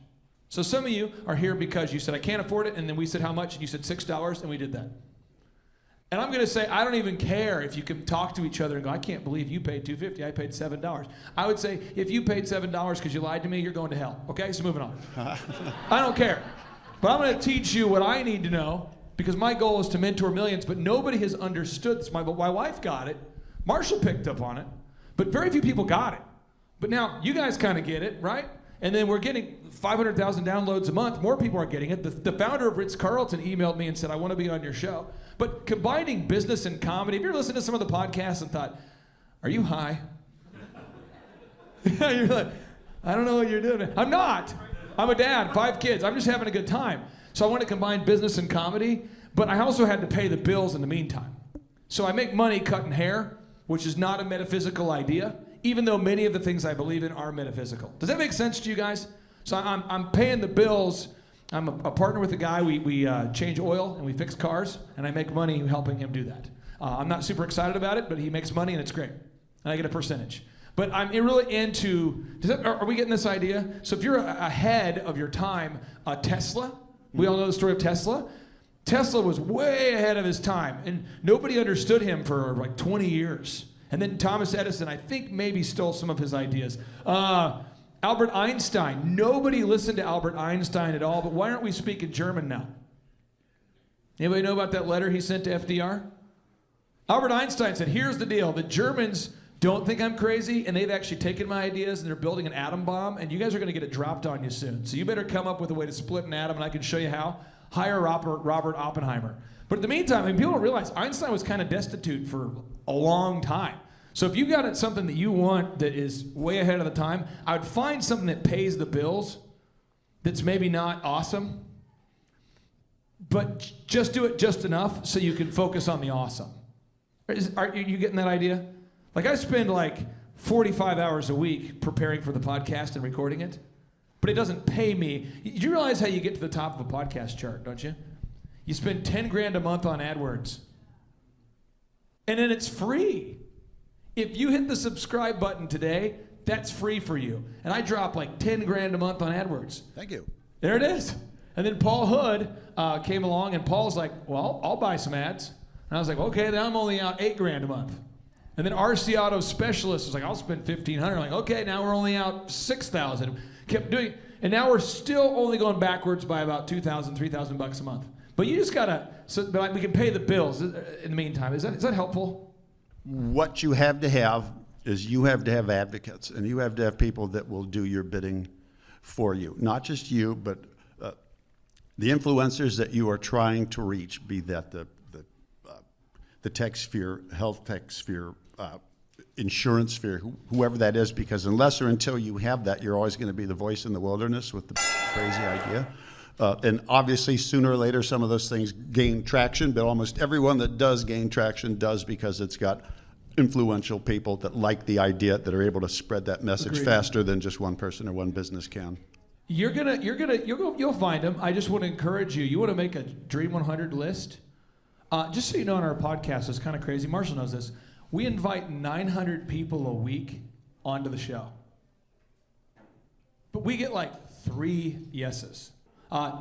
So some of you are here because you said, I can't afford it, and then we said how much, and you said $6, and we did that. And I'm going to say, I don't even care if you can talk to each other and go, I can't believe you paid $250, I paid $7. I would say, if you paid $7 because you lied to me, you're going to hell. Okay, so moving on. I don't care. But I'm going to teach you what I need to know, because my goal is to mentor millions, but nobody has understood this. My wife got it. Marshall picked up on it. But very few people got it. But now, you guys kind of get it, right? And then we're getting 500,000 downloads a month. More people are getting it. The founder of Ritz-Carlton emailed me and said, I want to be on your show. But combining business and comedy, have you ever listened to some of the podcasts and thought, are you high? You're like, I don't know what you're doing. I'm not. I'm a dad, 5 kids. I'm just having a good time. So I want to combine business and comedy, but I also had to pay the bills in the meantime. So I make money cutting hair, which is not a metaphysical idea, even though many of the things I believe in are metaphysical. Does that make sense to you guys? So I'm paying the bills. I'm a partner with a guy. We change oil and we fix cars, and I make money helping him do that. I'm not super excited about it, but he makes money and it's great. And I get a percentage. But I'm really into, are we getting this idea? So if you're ahead of your time, Tesla, we all know the story of Tesla. Tesla was way ahead of his time, and nobody understood him for like 20 years. And then Thomas Edison, I think, maybe stole some of his ideas. Albert Einstein, nobody listened to Albert Einstein at all, but why aren't we speaking German now? Anybody know about that letter he sent to FDR? Albert Einstein said, here's the deal, the Germans don't think I'm crazy, and they've actually taken my ideas and they're building an atom bomb, and you guys are gonna get it dropped on you soon. So you better come up with a way to split an atom, and I can show you how. Hire Robert Oppenheimer. But in the meantime, I mean, people don't realize Einstein was kind of destitute for a long time. So if you got something that you want that is way ahead of the time, I would find something that pays the bills that's maybe not awesome, but just do it just enough so you can focus on the awesome. Are you getting that idea? Like I spend like 45 hours a week preparing for the podcast and recording it. but it doesn't pay me. You realize how you get to the top of a podcast chart, don't you? You spend 10 grand a month on AdWords, and then it's free. If you hit the subscribe button today, that's free for you. And I drop like 10 grand a month on AdWords. Thank you. There it is. And then Paul Hood came along, and Paul's like, well, I'll buy some ads. And I was like, okay, then I'm only out 8 grand a month. And then RC Auto Specialist was like, I'll spend $1,500. I'm like, okay, now we're only out 6,000. Kept doing it. And now we're still only going backwards by about $2,000, $3,000 a month. But you just gotta, but we can pay the bills in the meantime. Is that helpful? What you have to have is you have to have advocates, and you have to have people that will do your bidding for you. Not just you, but the influencers that you are trying to reach, be that the tech sphere, health tech sphere, insurance sphere, whoever that is, because unless or until you have that, you're always going to be the voice in the wilderness with the crazy idea. And obviously, sooner or later, some of those things gain traction, but almost everyone that does gain traction does because it's got influential people that like the idea, that are able to spread that message Agreed. faster than just one person or one business can. You'll find them. I just want to encourage you. You want to make a Dream 100 list? Just so you know, on our podcast, it's kind of crazy. Marshall knows this. We invite 900 people a week onto the show. But we get like 3 yeses.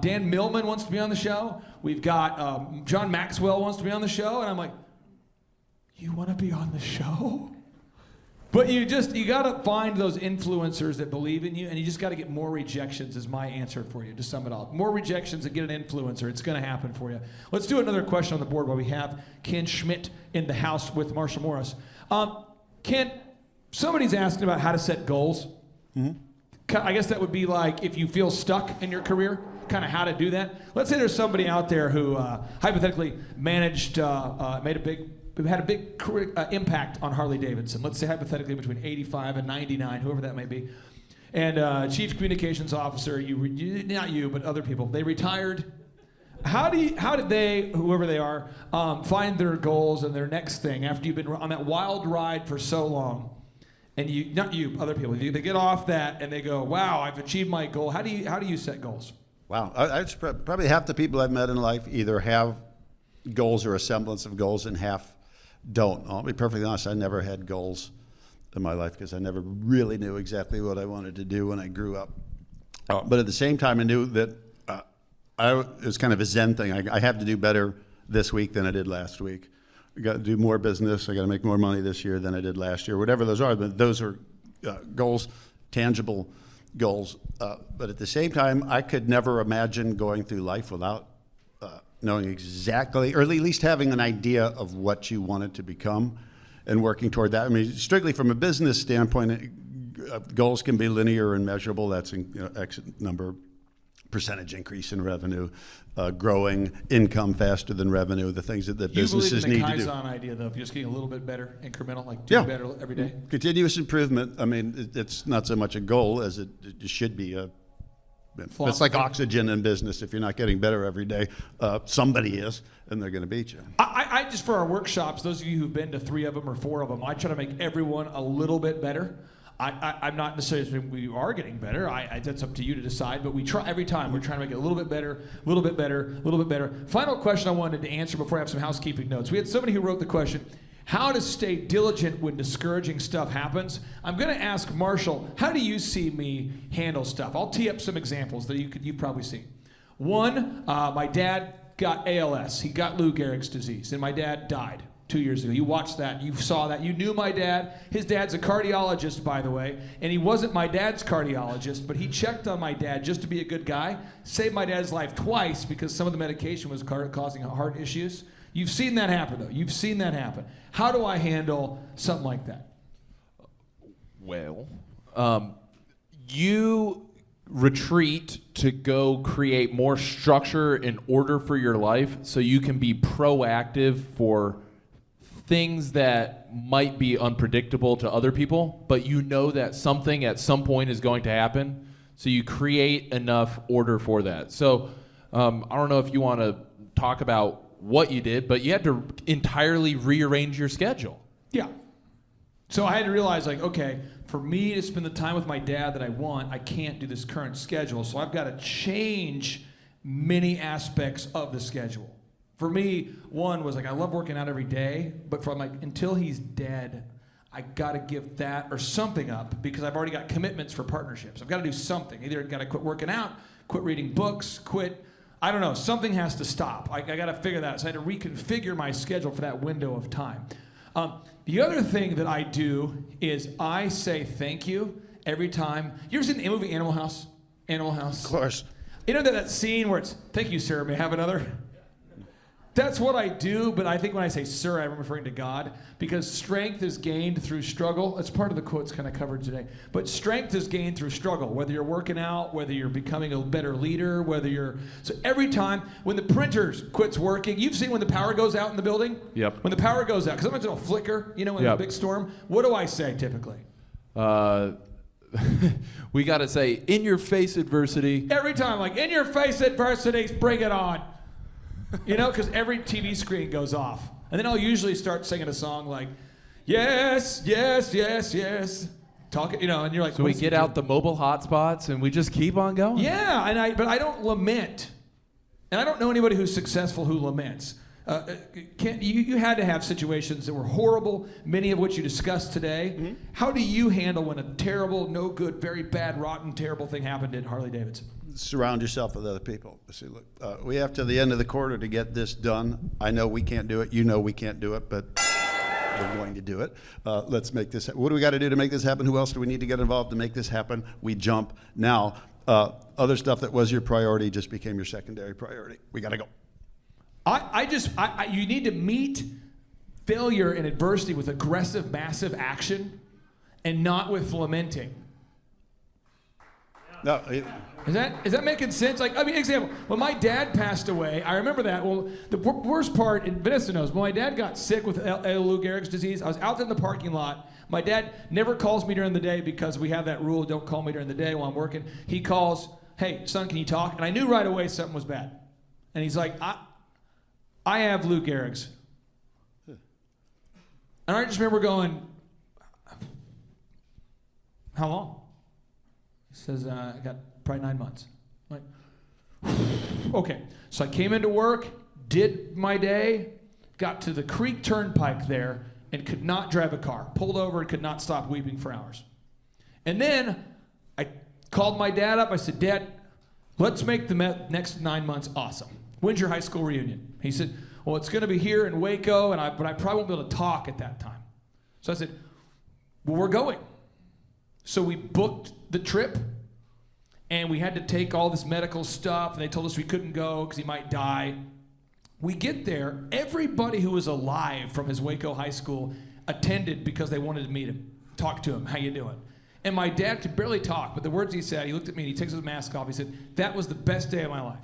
Dan Millman wants to be on the show. We've got John Maxwell wants to be on the show. And I'm like, you want to be on the show? But you got to find those influencers that believe in you, and you just got to get more rejections is my answer for you, to sum it all. More rejections and get an influencer. It's going to happen for you. Let's do another question on the board while we have Ken Schmidt in the house with Marshall Morris. Ken, somebody's asking about how to set goals. Mm-hmm. I guess that would be like if you feel stuck in your career, kind of how to do that. Let's say there's somebody out there who hypothetically had a big career, impact on Harley Davidson. Let's say hypothetically between 85 and 99, whoever that may be. And chief communications officer, not you, but other people, they retired. How did they, whoever they are, find their goals and their next thing after you've been on that wild ride for so long? And not you, other people. They get off that and they go, wow, I've achieved my goal. How do you set goals? Wow, probably half the people I've met in life either have goals or a semblance of goals, and half don't. I'll be perfectly honest, I never had goals in my life because I never really knew exactly what I wanted to do when I grew up. But at the same time, I knew that it was kind of a Zen thing. I have to do better this week than I did last week. I got to do more business. I got to make more money this year than I did last year. Whatever those are, but those are goals, tangible goals. But at the same time, I could never imagine going through life without knowing exactly, or at least having an idea of what you wanted to become and working toward that. I mean, strictly from a business standpoint, goals can be linear and measurable. That's X number, percentage increase in revenue, growing income faster than revenue, the things that the businesses need to do. You believe in the Kaizen idea, though, of just getting a little bit better, incremental, like doing better every day? Continuous improvement. I mean, it's not so much a goal as it should be a It's like oxygen in business. If you're not getting better every day, somebody is, and they're going to beat you. I just, for our workshops, those of you who've been to 3 of them or 4 of them, I try to make everyone a little bit better. I'm not necessarily saying we are getting better. That's up to you to decide. But we try every time. We're trying to make it a little bit better, a little bit better, a little bit better. Final question I wanted to answer before I have some housekeeping notes. We had somebody who wrote the question, how to stay diligent when discouraging stuff happens. I'm going to ask Marshall, how do you see me handle stuff? I'll tee up some examples that you've probably seen. One, my dad got ALS. He got Lou Gehrig's disease, and my dad died 2 years ago. You watched that. You saw that. You knew my dad. His dad's a cardiologist, by the way, and he wasn't my dad's cardiologist, but he checked on my dad just to be a good guy. Saved my dad's life twice because some of the medication was causing heart issues. You've seen that happen, though. You've seen that happen. How do I handle something like that? Well, you retreat to go create more structure and order for your life so you can be proactive for things that might be unpredictable to other people, but you know that something at some point is going to happen, so you create enough order for that. So I don't know if you want to talk about what you did, but you had to entirely rearrange your schedule. Yeah. So I had to realize, like, okay, for me to spend the time with my dad that I want, I can't do this current schedule. So I've got to change many aspects of the schedule. For me, one was like, I love working out every day, but from like, until he's dead, I got to give that or something up because I've already got commitments for partnerships. I've got to do something. Either got to quit working out, quit reading books, I don't know, something has to stop. I got to figure that out. So I had to reconfigure my schedule for that window of time. The other thing that I do is I say thank you every time. You ever seen the movie Animal House? Animal House? Of course. You know that scene where it's, thank you, sir, may I have another? That's what I do, but I think when I say sir, I'm referring to God, because strength is gained through struggle. That's part of the quotes kind of covered today. But strength is gained through struggle, whether you're working out, whether you're becoming a better leader, so every time when the printer quits working, you've seen when the power goes out in the building? Yep. When the power goes out, because sometimes it'll flicker, when there's a big storm. What do I say typically? We got to say, in your face adversity. Every time, like, in your face adversity, bring it on. Because every TV screen goes off. And then I'll usually start singing a song like, yes, yes, yes, yes. Talking, and you're like, so we get out the mobile hotspots and we just keep on going. Yeah, but I don't lament. And I don't know anybody who's successful who laments. You had to have situations that were horrible, many of which you discussed today. Mm-hmm. How do you handle when a terrible, no good, very bad, rotten, terrible thing happened at Harley Davidson? Surround yourself with other people. See, look, we have to the end of the quarter to get this done. I know we can't do it. You know we can't do it, but we're going to do it. Let's make this happen. What do we got to do to make this happen? Who else do we need to get involved to make this happen? We jump. Now, other stuff that was your priority just became your secondary priority. We got to go. You need to meet failure and adversity with aggressive, massive action and not with lamenting. No, is that making sense? Example, when my dad passed away, I remember that. Well, the worst part, and Vanessa knows, when my dad got sick with Lou Gehrig's disease, I was out in the parking lot. My dad never calls me during the day because we have that rule, don't call me during the day while I'm working. He calls, hey, son, can you talk? And I knew right away something was bad. And he's like, I have Lou Gehrig's. And I just remember going, how long? He says, I got probably 9 months. I'm like, okay. So I came into work, did my day, got to the Creek Turnpike there, and could not drive a car. Pulled over and could not stop weeping for hours. And then I called my dad up. I said, Dad, let's make the next 9 months awesome. When's your high school reunion? He said, well, it's going to be here in Waco, but I probably won't be able to talk at that time. So I said, well, we're going. So we booked the trip, and we had to take all this medical stuff, and they told us we couldn't go because he might die. We get there, everybody who was alive from his Waco high school attended because they wanted to meet him, talk to him, how you doing? And my dad could barely talk, but the words he said, he looked at me and he takes his mask off, he said, that was the best day of my life.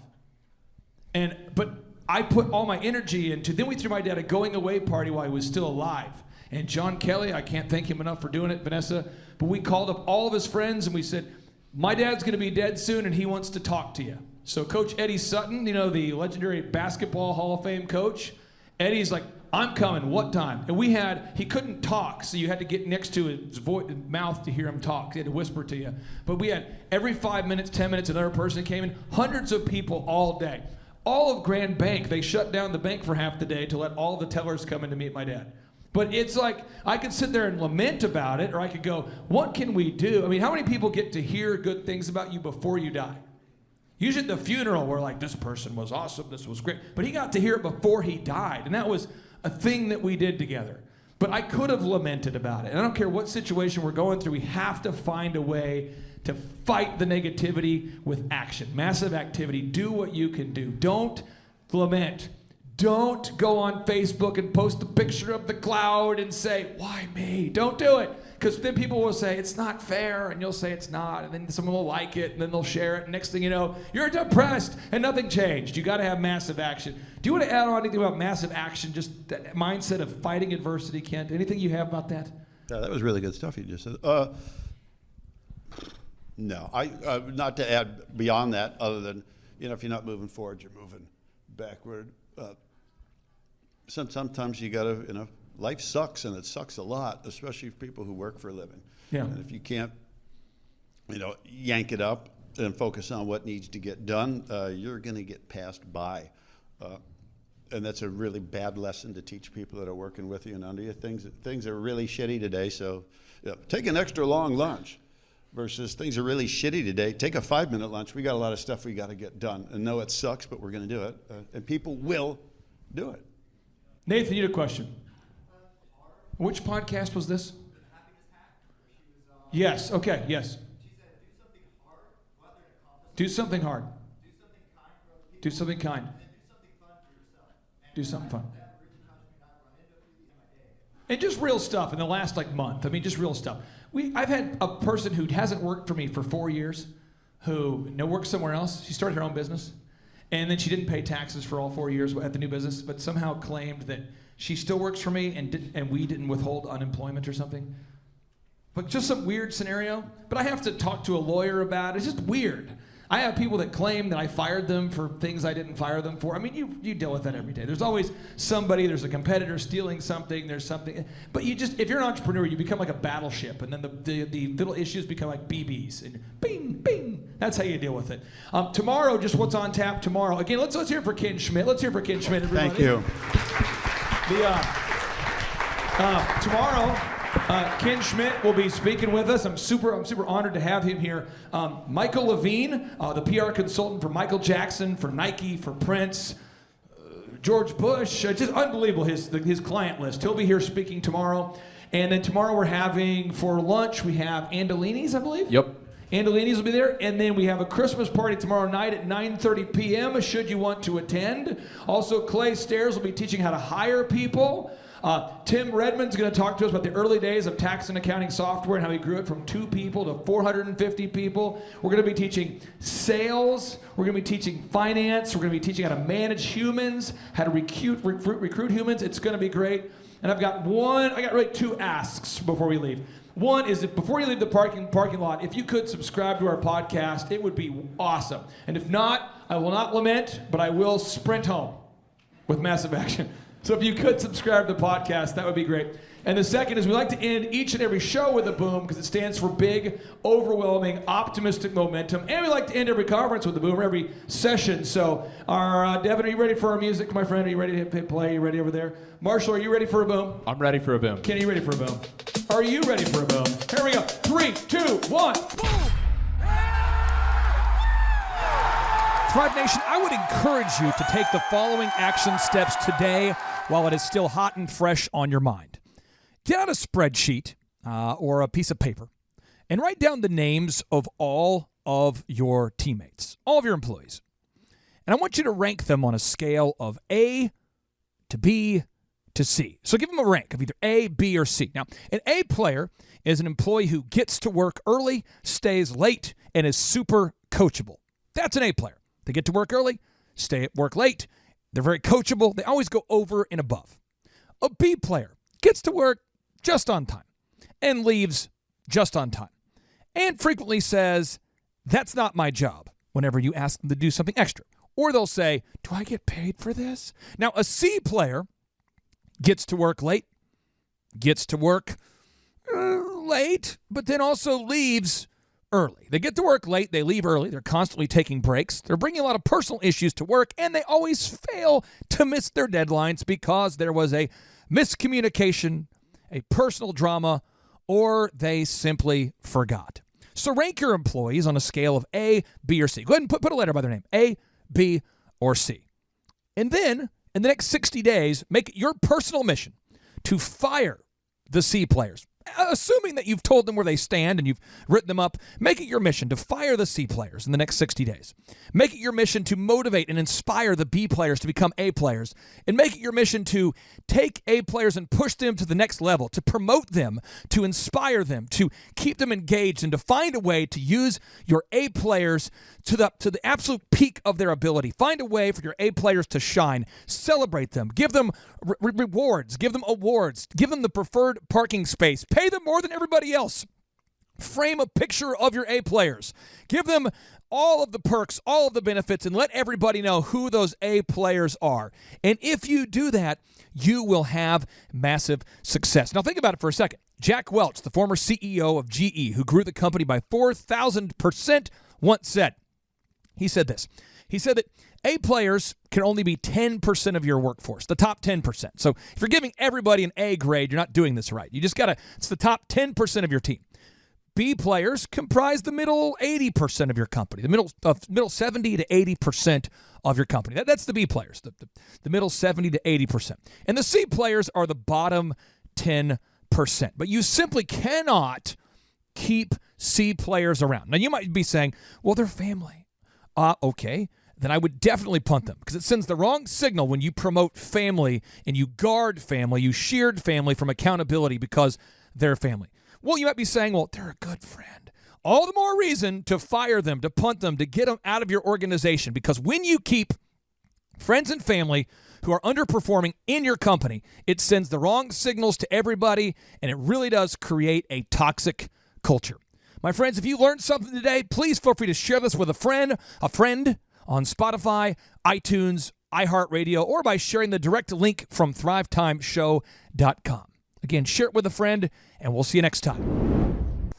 But I put all my energy into, then we threw my dad a going away party while he was still alive. And John Kelly, I can't thank him enough for doing it, Vanessa, but we called up all of his friends and we said, my dad's gonna be dead soon and he wants to talk to you. So Coach Eddie Sutton, the legendary basketball Hall of Fame coach, Eddie's like, I'm coming, what time? And he couldn't talk, so you had to get next to his mouth to hear him talk. He had to whisper to you. But we had every 5 minutes, 10 minutes, another person came in, hundreds of people all day. All of Grand Bank, they shut down the bank for half the day to let all the tellers come in to meet my dad. But it's like, I could sit there and lament about it, or I could go, what can we do? I mean, how many people get to hear good things about you before you die? Usually at the funeral, we're like, this person was awesome, this was great. But he got to hear it before he died, and that was a thing that we did together. But I could have lamented about it. And I don't care what situation we're going through, we have to find a way to fight the negativity with action. Massive activity. Do what you can do. Don't lament. Don't go on Facebook and post a picture of the cloud and say, why me? Don't do it. Because then people will say, it's not fair, and you'll say it's not, and then someone will like it, and then they'll share it, and next thing you know, you're depressed, and nothing changed. You got to have massive action. Do you want to add on anything about massive action, just that mindset of fighting adversity, Kent? Anything you have about that? Yeah, that was really good stuff you just said. No, not to add beyond that, other than, if you're not moving forward, you're moving backward. Sometimes you got to, life sucks, and it sucks a lot, especially for people who work for a living. Yeah. And if you can't, yank it up and focus on what needs to get done, you're going to get passed by. And that's a really bad lesson to teach people that are working with you and under you. Things are really shitty today, so take an extra long lunch versus things are really shitty today. Take a 5-minute lunch. We got a lot of stuff we got to get done. And know it sucks, but we're going to do it. And people will do it. Nathan, you had a question. Which podcast was this? Yes, okay, yes. Do something hard. Do something kind. Do something fun. And just real stuff in the last month. I mean, just real stuff. I've had a person who hasn't worked for me for 4 years, who works somewhere else. She started her own business, and then she didn't pay taxes for all 4 years at the new business, but somehow claimed that she still works for me and we didn't withhold unemployment or something. But just some weird scenario. But I have to talk to a lawyer about it. It's just weird. I have people that claim that I fired them for things I didn't fire them for. I mean, you deal with that every day. There's always somebody, there's a competitor stealing something, there's something. But if you're an entrepreneur, you become like a battleship, and then the little issues become like BBs, and bing, bing. That's how you deal with it. Tomorrow, just what's on tap tomorrow. Again, let's hear it for Ken Schmidt. Let's hear it for Ken Schmidt, everybody. Thank you. Tomorrow, Ken Schmidt will be speaking with us. I'm super honored to have him here. Michael Levine, the PR consultant for Michael Jackson, for Nike, for Prince, George Bush. Just unbelievable, his client list. He'll be here speaking tomorrow. And then tomorrow we're having, for lunch, we have Andolini's, I believe? Yep. Andolini's will be there. And then we have a Christmas party tomorrow night at 9:30 p.m. should you want to attend. Also, Clay Stairs will be teaching how to hire people. Tim Redmond's going to talk to us about the early days of tax and accounting software and how he grew it from 2 people to 450 people. We're going to be teaching sales. We're going to be teaching finance. We're going to be teaching how to manage humans, how to recruit humans. It's going to be great. And I got really 2 asks before we leave. One is, if before you leave the parking lot, if you could subscribe to our podcast, it would be awesome. And if not, I will not lament, but I will sprint home with massive action. So if you could subscribe to the podcast, that would be great. And the second is, we like to end each and every show with a boom, because it stands for big, overwhelming, optimistic momentum. And we like to end every conference with a boom, every session. So, Devin, are you ready for our music, my friend? Are you ready to hit play? Are you ready over there? Marshall, are you ready for a boom? I'm ready for a boom. Kenny, you ready for a boom? Are you ready for a boom? Here we go. 3, 2, 1, boom! Thrive Nation, I would encourage you to take the following action steps today while it is still hot and fresh on your mind. Get out a spreadsheet or a piece of paper and write down the names of all of your teammates, all of your employees. And I want you to rank them on a scale of A to B to C. So give them a rank of either A, B, or C. Now, an A player is an employee who gets to work early, stays late, and is super coachable. That's an A player. They get to work early, stay at work late. They're very coachable. They always go over and above. A B player gets to work just on time and leaves just on time, and frequently says, "That's not my job," whenever you ask them to do something extra. Or they'll say, "Do I get paid for this?" Now, a C player gets to work late, gets to work late, but then also leaves early. They get to work late, they leave early, they're constantly taking breaks, they're bringing a lot of personal issues to work, and they always fail to miss their deadlines because there was a miscommunication, a personal drama, or they simply forgot. So rank your employees on a scale of A, B, or C. Go ahead and put a letter by their name, A, B, or C. And then, in the next 60 days, make it your personal mission to fire the C players. Assuming that you've told them where they stand and you've written them up, make it your mission to fire the C players in the next 60 days. Make it your mission to motivate and inspire the B players to become A players. And make it your mission to take A players and push them to the next level, to promote them, to inspire them, to keep them engaged, and to find a way to use your A players to the absolute peak of their ability. Find a way for your A players to shine. Celebrate them. Give them rewards. Give them awards. Give them the preferred parking space. Pay them more than everybody else. Frame a picture of your A players. Give them all of the perks, all of the benefits, and let everybody know who those A players are. And if you do that, you will have massive success. Now think about it for a second. Jack Welch, the former CEO of GE, who grew the company by 4,000%, once said, he said this. He said that A players can only be 10% of your workforce, the top 10%. So if you're giving everybody an A grade, you're not doing this right. You just got to, it's the top 10% of your team. B players comprise the middle 80% of your company, the middle 70 to 80% of your company. That's the B players, the middle 70 to 80%. And the C players are the bottom 10%. But you simply cannot keep C players around. Now, you might be saying, well, they're family. Okay, then I would definitely punt them because it sends the wrong signal when you promote family and you guard family, you shield family from accountability because they're family. Well, you might be saying, well, they're a good friend. All the more reason to fire them, to punt them, to get them out of your organization, because when you keep friends and family who are underperforming in your company, it sends the wrong signals to everybody, and it really does create a toxic culture. My friends, if you learned something today, please feel free to share this with a friend on Spotify, iTunes, iHeartRadio, or by sharing the direct link from thrivetimeshow.com. Again, share it with a friend, and we'll see you next time.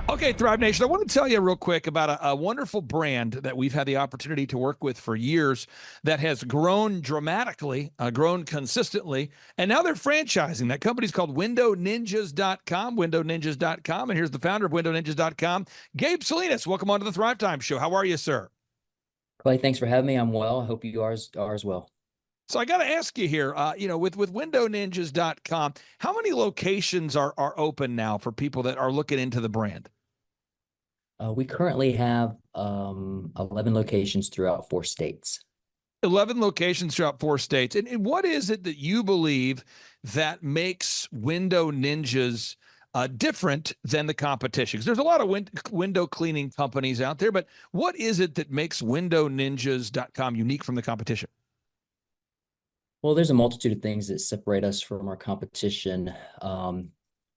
Okay, Thrive Nation, I want to tell you real quick about a wonderful brand that we've had the opportunity to work with for years that has grown dramatically, grown consistently, and now they're franchising. That company's called WindowNinjas.com, WindowNinjas.com, and here's the founder of WindowNinjas.com, Gabe Salinas. Welcome on to the Thrivetime Show. How are you, sir? Clay, thanks for having me. I'm well. I hope you are as well. So I got to ask you here, with WindowNinjas.com, how many locations are open now for people that are looking into the brand? We currently have 11 locations throughout 4 states. 11 locations throughout 4 states. And what is it that you believe that makes Window Ninjas different than the competition? Because there's a lot of window cleaning companies out there, but what is it that makes WindowNinjas.com unique from the competition? Well, there's a multitude of things that separate us from our competition.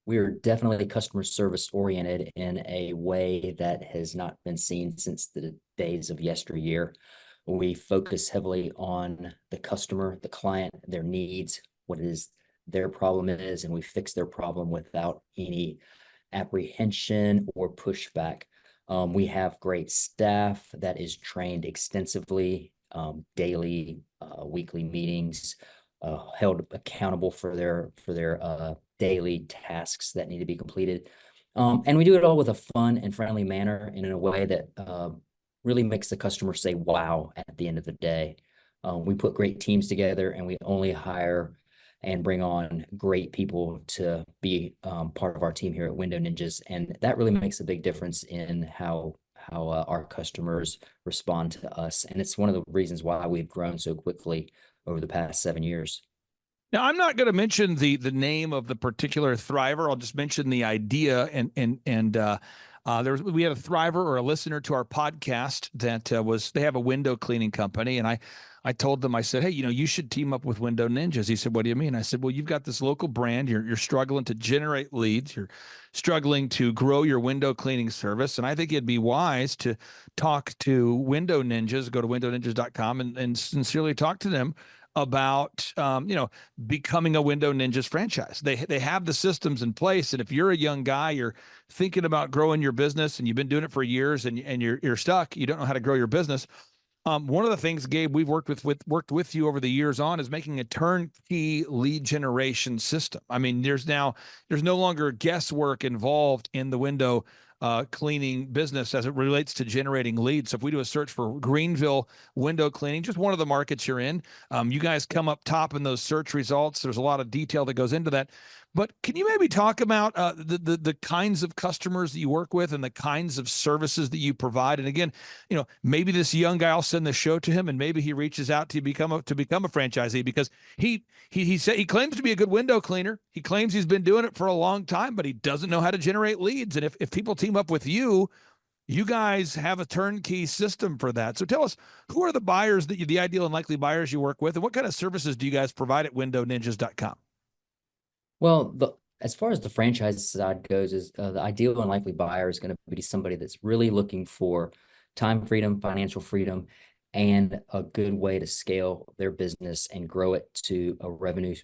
We are definitely customer service oriented in a way that has not been seen since the days of yesteryear. We focus heavily on the customer, the client, their needs, what it is their problem is, and we fix their problem without any apprehension or pushback. We have great staff that is trained extensively, daily, weekly meetings, held accountable for their daily tasks that need to be completed. And we do it all with a fun and friendly manner and in a way that really makes the customer say, wow, at the end of the day. We put great teams together, and we only hire and bring on great people to be part of our team here at Window Ninjas. And that really makes a big difference in how our customers respond to us. And it's one of the reasons why we've grown so quickly over the past 7 years. Now, I'm not going to mention the name of the particular Thriver. I'll just mention the idea. We had a Thriver or a listener to our podcast that they have a window cleaning company. And I told them, I said, hey, you should team up with Window Ninjas. He said, what do you mean? I said, well, you've got this local brand. You're struggling to generate leads. You're struggling to grow your window cleaning service. And I think it'd be wise to talk to Window Ninjas, go to WindowNinjas.com and sincerely talk to them about, becoming a Window Ninjas franchise. They have the systems in place. And if you're a young guy, you're thinking about growing your business and you've been doing it for years and you're stuck, you don't know how to grow your business. One of the things, Gabe, we've worked with you over the years on is making a turnkey lead generation system. I mean, there's no longer guesswork involved in the window cleaning business as it relates to generating leads. So if we do a search for Greenville window cleaning, just one of the markets you're in, you guys come up top in those search results. There's a lot of detail that goes into that. But can you maybe talk about the kinds of customers that you work with and the kinds of services that you provide? And again, maybe this young guy, I'll send the show to him, and maybe he reaches out to become a franchisee because he claims to be a good window cleaner. He claims he's been doing it for a long time, but he doesn't know how to generate leads. And if people team up with you, you guys have a turnkey system for that. So tell us, who are the buyers the ideal and likely buyers you work with, and what kind of services do you guys provide at WindowNinjas.com? Well, as far as the franchise side goes, is the ideal and likely buyer is going to be somebody that's really looking for time freedom, financial freedom, and a good way to scale their business and grow it to a revenue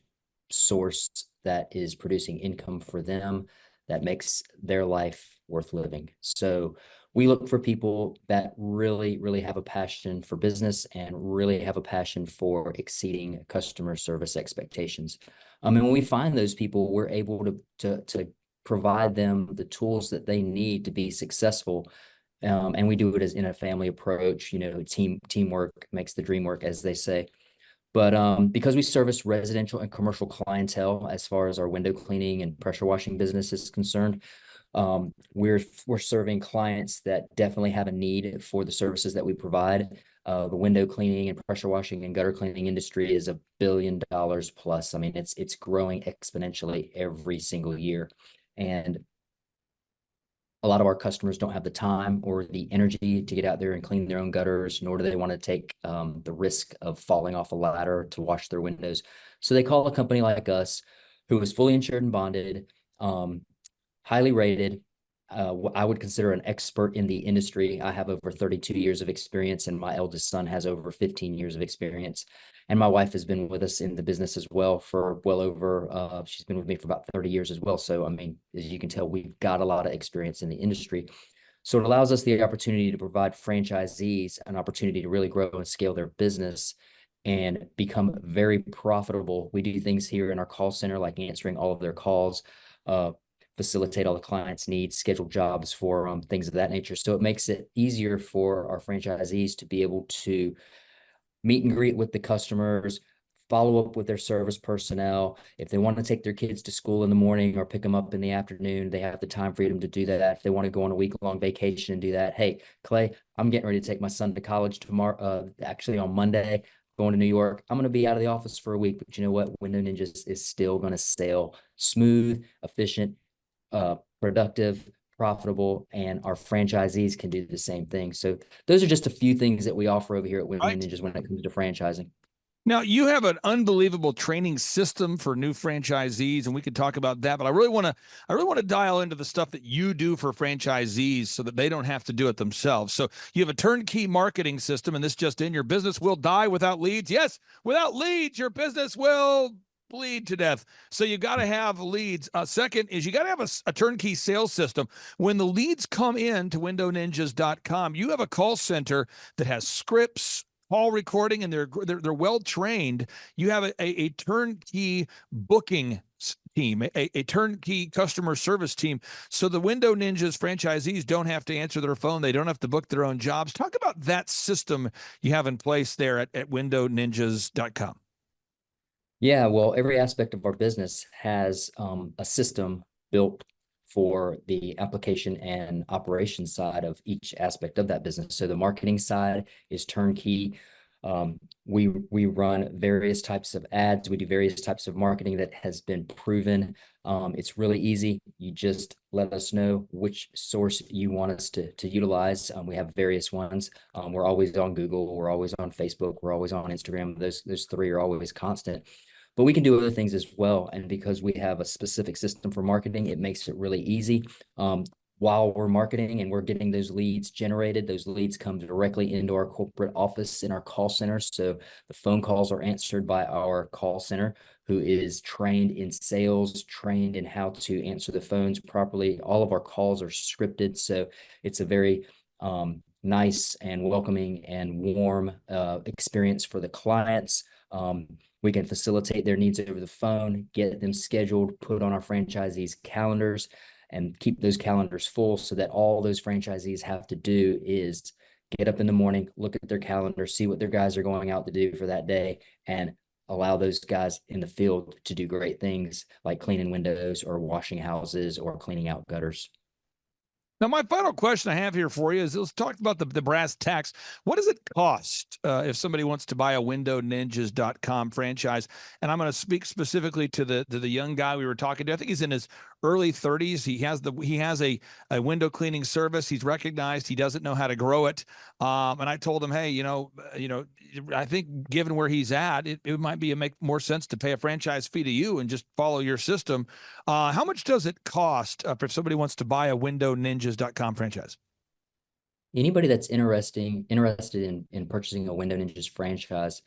source that is producing income for them that makes their life worth living. So we look for people that really, really have a passion for business and really have a passion for exceeding customer service expectations. And when we find those people, we're able to provide them the tools that they need to be successful. And we do it as in a family approach. Teamwork makes the dream work, as they say. But because we service residential and commercial clientele as far as our window cleaning and pressure washing business is concerned, we're serving clients that definitely have a need for the services that we provide. The window cleaning and pressure washing and gutter cleaning industry is $1 billion plus. I mean, it's growing exponentially every single year, and a lot of our customers don't have the time or the energy to get out there and clean their own gutters, nor do they want to take the risk of falling off a ladder to wash their windows. So they call a company like us, who is fully insured and bonded, highly rated. I would consider an expert in the industry. I have over 32 years of experience, and my eldest son has over 15 years of experience. And my wife has been with us in the business as well for well over, she's been with me for about 30 years as well. So, I mean, as you can tell, we've got a lot of experience in the industry. So it allows us the opportunity to provide franchisees an opportunity to really grow and scale their business and become very profitable. We do things here in our call center, like answering all of their calls, facilitate all the clients' needs, schedule jobs for them, things of that nature. So it makes it easier for our franchisees to be able to meet and greet with the customers, follow up with their service personnel. If they want to take their kids to school in the morning or pick them up in the afternoon, they have the time freedom to do that. If they want to go on a week-long vacation and do that, hey, Clay, I'm getting ready to take my son to college tomorrow, actually on Monday, going to New York. I'm going to be out of the office for a week, but you know what? Window Ninjas is still going to sail smooth, efficient, productive, profitable, and our franchisees can do the same thing. So those are just a few things that we offer over here at Window Ninjas when it comes to franchising. Now, you have an unbelievable training system for new franchisees, and we could talk about that, but I really want to dial into the stuff that you do for franchisees so that they don't have to do it themselves. So you have a turnkey marketing system, and this just in: your business will die without leads. Yes, without leads, your business will bleed to death. So you got to have leads. Second is you got to have a turnkey sales system. When the leads come in to windowninjas.com, you have a call center that has scripts, call recording, and they're well trained. You have a turnkey booking team, a turnkey customer service team. So the Window Ninjas franchisees don't have to answer their phone. They don't have to book their own jobs. Talk about that system you have in place there at windowninjas.com. Yeah, well, every aspect of our business has a system built for the application and operation side of each aspect of that business. So the marketing side is turnkey. We run various types of ads. We do various types of marketing that has been proven. It's really easy. You just let us know which source you want us to utilize. We have various ones. We're always on Google. We're always on Facebook. We're always on Instagram. Those three are always constant. But we can do other things as well. And because we have a specific system for marketing, it makes it really easy. While we're marketing and we're getting those leads generated, those leads come directly into our corporate office in our call center. So the phone calls are answered by our call center, who is trained in sales, trained in how to answer the phones properly. All of our calls are scripted. So it's a very nice and welcoming and warm experience for the clients. We can facilitate their needs over the phone, get them scheduled, put on our franchisees' calendars, and keep those calendars full so that all those franchisees have to do is get up in the morning, look at their calendar, see what their guys are going out to do for that day, and allow those guys in the field to do great things like cleaning windows or washing houses or cleaning out gutters. Now, my final question I have here for you is, let's talk about the brass tacks. What does it cost if somebody wants to buy a windowninjas.com franchise? And I'm going to speak specifically to the young guy we were talking to. I think he's in his early 30s. He has a window cleaning service. He's recognized he doesn't know how to grow it. And I told him, hey, I think given where he's at, it might make more sense to pay a franchise fee to you and just follow your system. How much does it cost if somebody wants to buy a WindowNinjas.com franchise? Anybody that's interested in purchasing a Window Ninjas franchise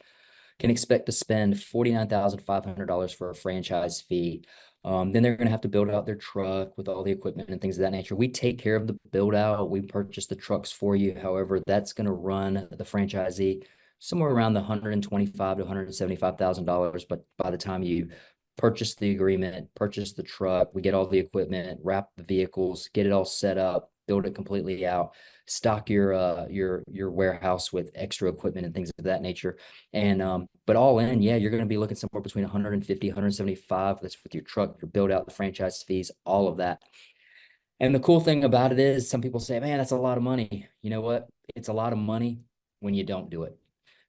can expect to spend $49,500 for a franchise fee. Then they're going to have to build out their truck with all the equipment and things of that nature. We take care of the build out. We purchase the trucks for you. However, that's going to run the franchisee somewhere around the $125,000 to $175,000. But by the time you purchase the agreement, purchase the truck, we get all the equipment, wrap the vehicles, get it all set up, build it completely out, stock your warehouse with extra equipment and things of that nature. And but all in, yeah, you're going to be looking somewhere between 150, 175. That's with your truck, your build out, the franchise fees, all of that. And the cool thing about it is some people say, man, that's a lot of money. You know what? It's a lot of money when you don't do it,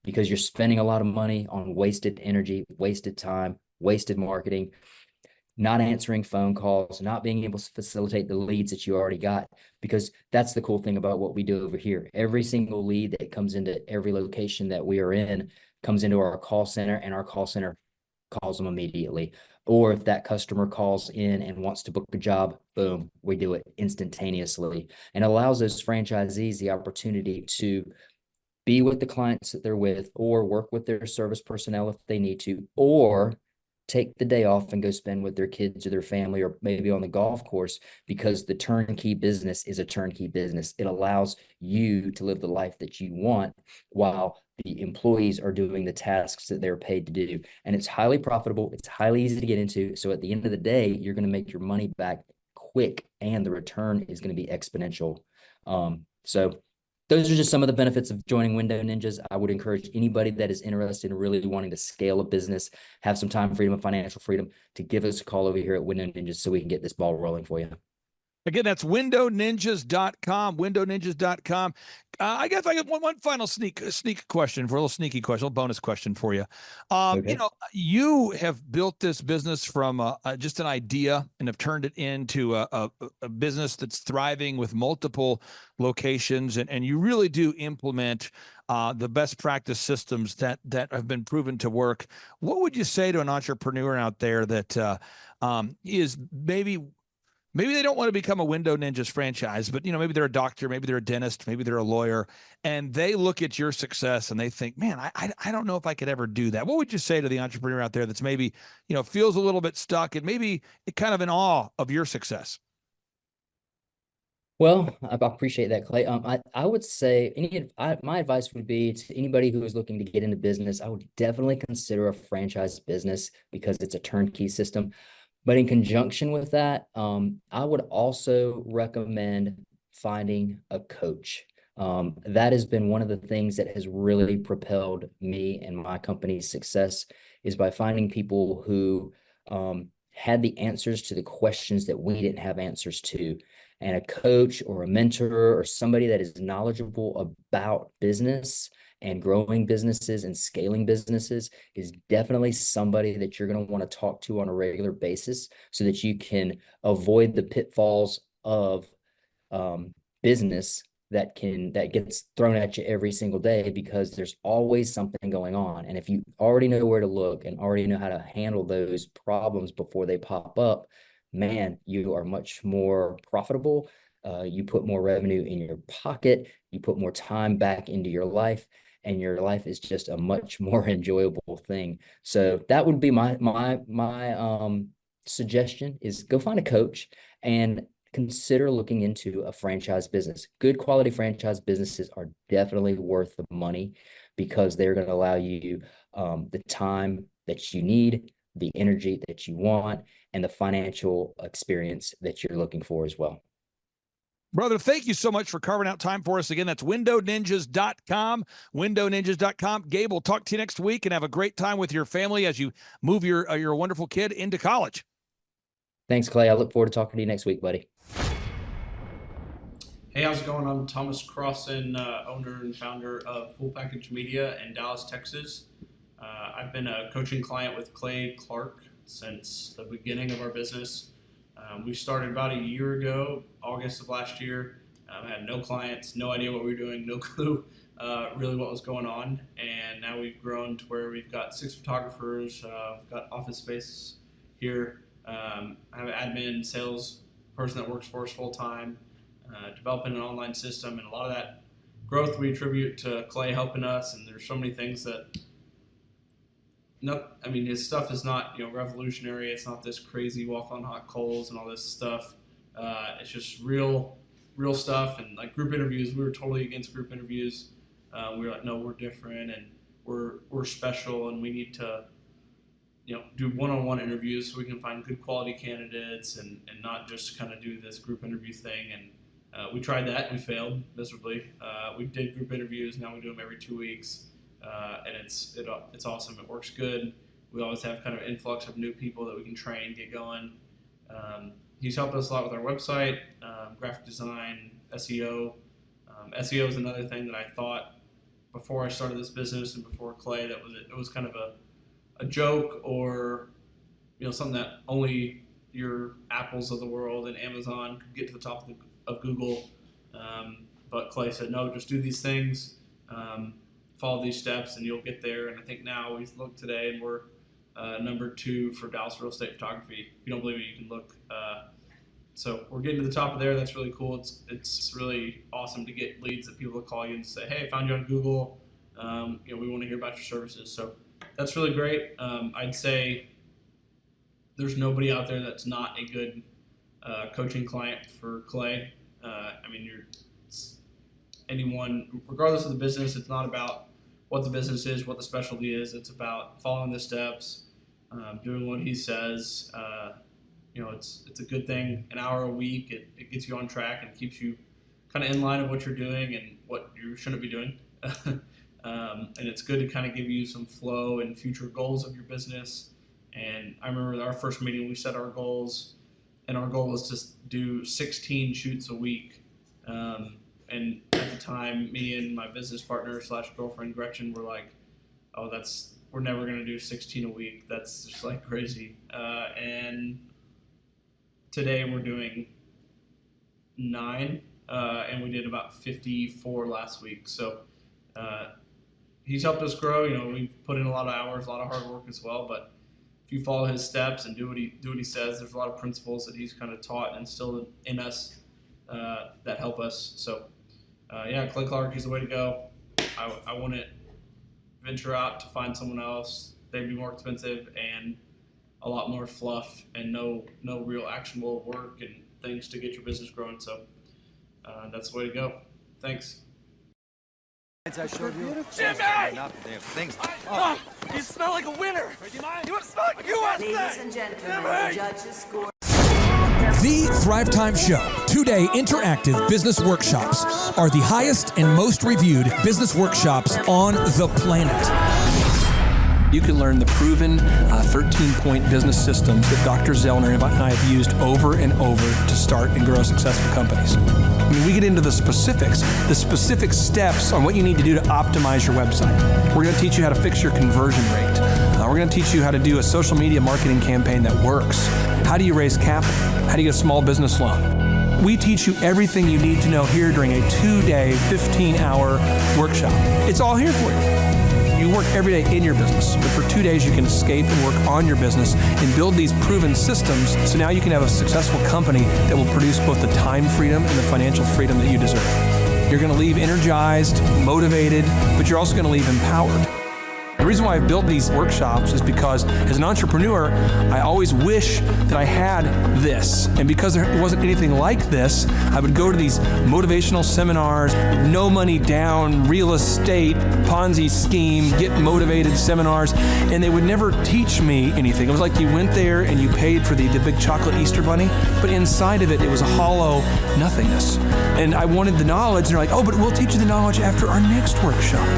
because you're spending a lot of money on wasted energy, wasted time, wasted marketing, not answering phone calls, not being able to facilitate the leads that you already got. Because that's the cool thing about what we do over here. Every single lead that comes into every location that we are in comes into our call center, and our call center calls them immediately. Or if that customer calls in and wants to book a job, boom, we do it instantaneously. And allows those franchisees the opportunity to be with the clients that they're with, or work with their service personnel if they need to, or take the day off and go spend with their kids or their family, or maybe on the golf course, because the turnkey business is a turnkey business. It allows you to live the life that you want while the employees are doing the tasks that they're paid to do. And it's highly profitable. It's highly easy to get into. So at the end of the day, you're going to make your money back quick, and the return is going to be exponential. So those are just some of the benefits of joining Window Ninjas. I would encourage anybody that is interested in really wanting to scale a business, have some time freedom and financial freedom, to give us a call over here at Window Ninjas so we can get this ball rolling for you. Again, that's WindowNinjas.com, WindowNinjas.com. I guess I got one final sneak question, for a little sneaky question, a little bonus question for you. Okay. You have built this business from just an idea and have turned it into a business that's thriving with multiple locations, and you really do implement the best practice systems that have been proven to work. What would you say to an entrepreneur out there that is maybe they don't want to become a Window Ninjas franchise, but maybe they're a doctor, maybe they're a dentist, maybe they're a lawyer, and they look at your success and they think, man, I don't know if I could ever do that. What would you say to the entrepreneur out there that's maybe, feels a little bit stuck and maybe kind of in awe of your success? Well, I appreciate that, Clay. I would say my advice would be to anybody who is looking to get into business, I would definitely consider a franchise business, because it's a turnkey system. But in conjunction with that, I would also recommend finding a coach. That has been one of the things that has really propelled me and my company's success, is by finding people who had the answers to the questions that we didn't have answers to. And a coach or a mentor or somebody that is knowledgeable about business and growing businesses and scaling businesses is definitely somebody that you're going to want to talk to on a regular basis, so that you can avoid the pitfalls of business that gets thrown at you every single day, because there's always something going on. And if you already know where to look and already know how to handle those problems before they pop up, man, you are much more profitable. You put more revenue in your pocket, you put more time back into your life, and your life is just a much more enjoyable thing. So that would be my suggestion, is go find a coach and consider looking into a franchise business. Good quality franchise businesses are definitely worth the money, because they're going to allow you the time that you need, the energy that you want, and the financial experience that you're looking for as well. Brother, thank you so much for carving out time for us. Again, that's WindowNinjas.com, WindowNinjas.com. Gabe, we'll talk to you next week, and have a great time with your family as you move your wonderful kid into college. Thanks, Clay. I look forward to talking to you next week, buddy. Hey, how's it going? I'm Thomas Crossan, owner and founder of Full Package Media in Dallas, Texas. I've been a coaching client with Clay Clark since the beginning of our business. We started about a year ago, August of last year. I had no clients, no idea what we were doing, no clue really what was going on. And now we've grown to where we've got 6 photographers, we've got office space here. I have an admin, sales person that works for us full time, developing an online system, and a lot of that growth we attribute to Clay helping us. And there's so many things that, his stuff is not revolutionary. It's not this crazy walk on hot coals and all this stuff. It's just real stuff. And like group interviews, we were totally against group interviews. We were like, no, we're different and we're special, and we need to do one-on-one interviews so we can find good quality candidates and not just kind of do this group interview thing. And we tried that and we failed miserably. We did group interviews. Now we do them every 2 weeks. And it's awesome. It works good. We always have kind of an influx of new people that we can train, get going. He's helped us a lot with our website, graphic design, SEO. SEO is another thing that I thought before I started this business and before Clay it was kind of a joke, or something that only your Apples of the world and Amazon could get to the top of Google. But Clay said, no, just do these things. Follow these steps and you'll get there. And I think now we look today and we're number 2 for Dallas real estate photography. If you don't believe me, you can look. So we're getting to the top of there. That's really cool. It's really awesome to get leads that people will call you and say, hey, I found you on Google. We want to hear about your services. So that's really great. I'd say there's nobody out there that's not a good coaching client for Clay. Anyone, regardless of the business, it's not about what the business is, what the specialty is. It's about following the steps, doing what he says. It's a good thing. An hour a week, it gets you on track and keeps you kind of in line of what you're doing and what you shouldn't be doing. And it's good to kind of give you some flow and future goals of your business. And I remember our first meeting, we set our goals, and our goal was to do 16 shoots a week. And at the time, me and my business partner / girlfriend Gretchen were like, "Oh, we're never gonna do 16 a week. That's just like crazy." And today we're doing 9, and we did about 54 last week. So he's helped us grow. We've put in a lot of hours, a lot of hard work as well. But if you follow his steps and do what he says, there's a lot of principles that he's kind of taught and instilled in us that help us. So. Clay Clark is the way to go. I wouldn't venture out to find someone else. They'd be more expensive and a lot more fluff and no real actionable work and things to get your business growing. So that's the way to go. Thanks. I showed you. Jimmy! You smell like a winner. You want to smell like a USA? Ladies and gentlemen, the judges score. The Thrivetime Show 2-day interactive business workshops are the highest and most reviewed business workshops on the planet. You can learn the proven 13-point business systems that Dr. Zellner and I have used over and over to start and grow successful companies. We get into the specific steps on what you need to do to optimize your website. We're going to teach you how to fix your conversion rate. We're going to teach you how to do a social media marketing campaign that works. How do you raise capital? How do you get a small business loan? We teach you everything you need to know here during a 2-day, 15-hour workshop. It's all here for you. You work every day in your business, but for 2 days you can escape and work on your business and build these proven systems so now you can have a successful company that will produce both the time freedom and the financial freedom that you deserve. You're going to leave energized, motivated, but you're also going to leave empowered. The reason why I've built these workshops is because as an entrepreneur, I always wish that I had this. And because there wasn't anything like this, I would go to these motivational seminars, no money down, real estate, Ponzi scheme, get motivated seminars, and they would never teach me anything. It was like you went there and you paid for the big chocolate Easter bunny, but inside of it, it was a hollow nothingness. And I wanted the knowledge, and they're like, oh, but we'll teach you the knowledge after our next workshop.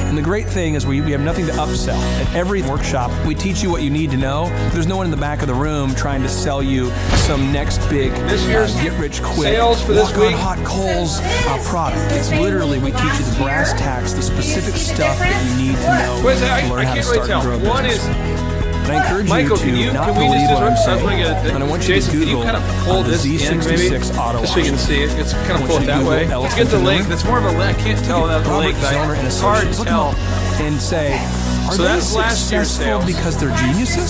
And the great thing is we have nothing to upsell. At every workshop, we teach you what you need to know. There's no one in the back of the room trying to sell you some next big get-rich-quick, sales for this week, hot coals product. It's literally, we teach you the brass tacks, the specific stuff that you need to know to learn how to start and grow a business. And I encourage Michael, you to not believe what I'm saying. And I want you Jason, to Google can you kind of pull the this in maybe? Z66 auto Just so you can see it. It's kind of pull it that way. Let's get the link. That's more of a link. I can't tell that the Robert link. Zellner and It's hard to Associates. tell. And say, are So they that's last year's successful sales. because they're geniuses,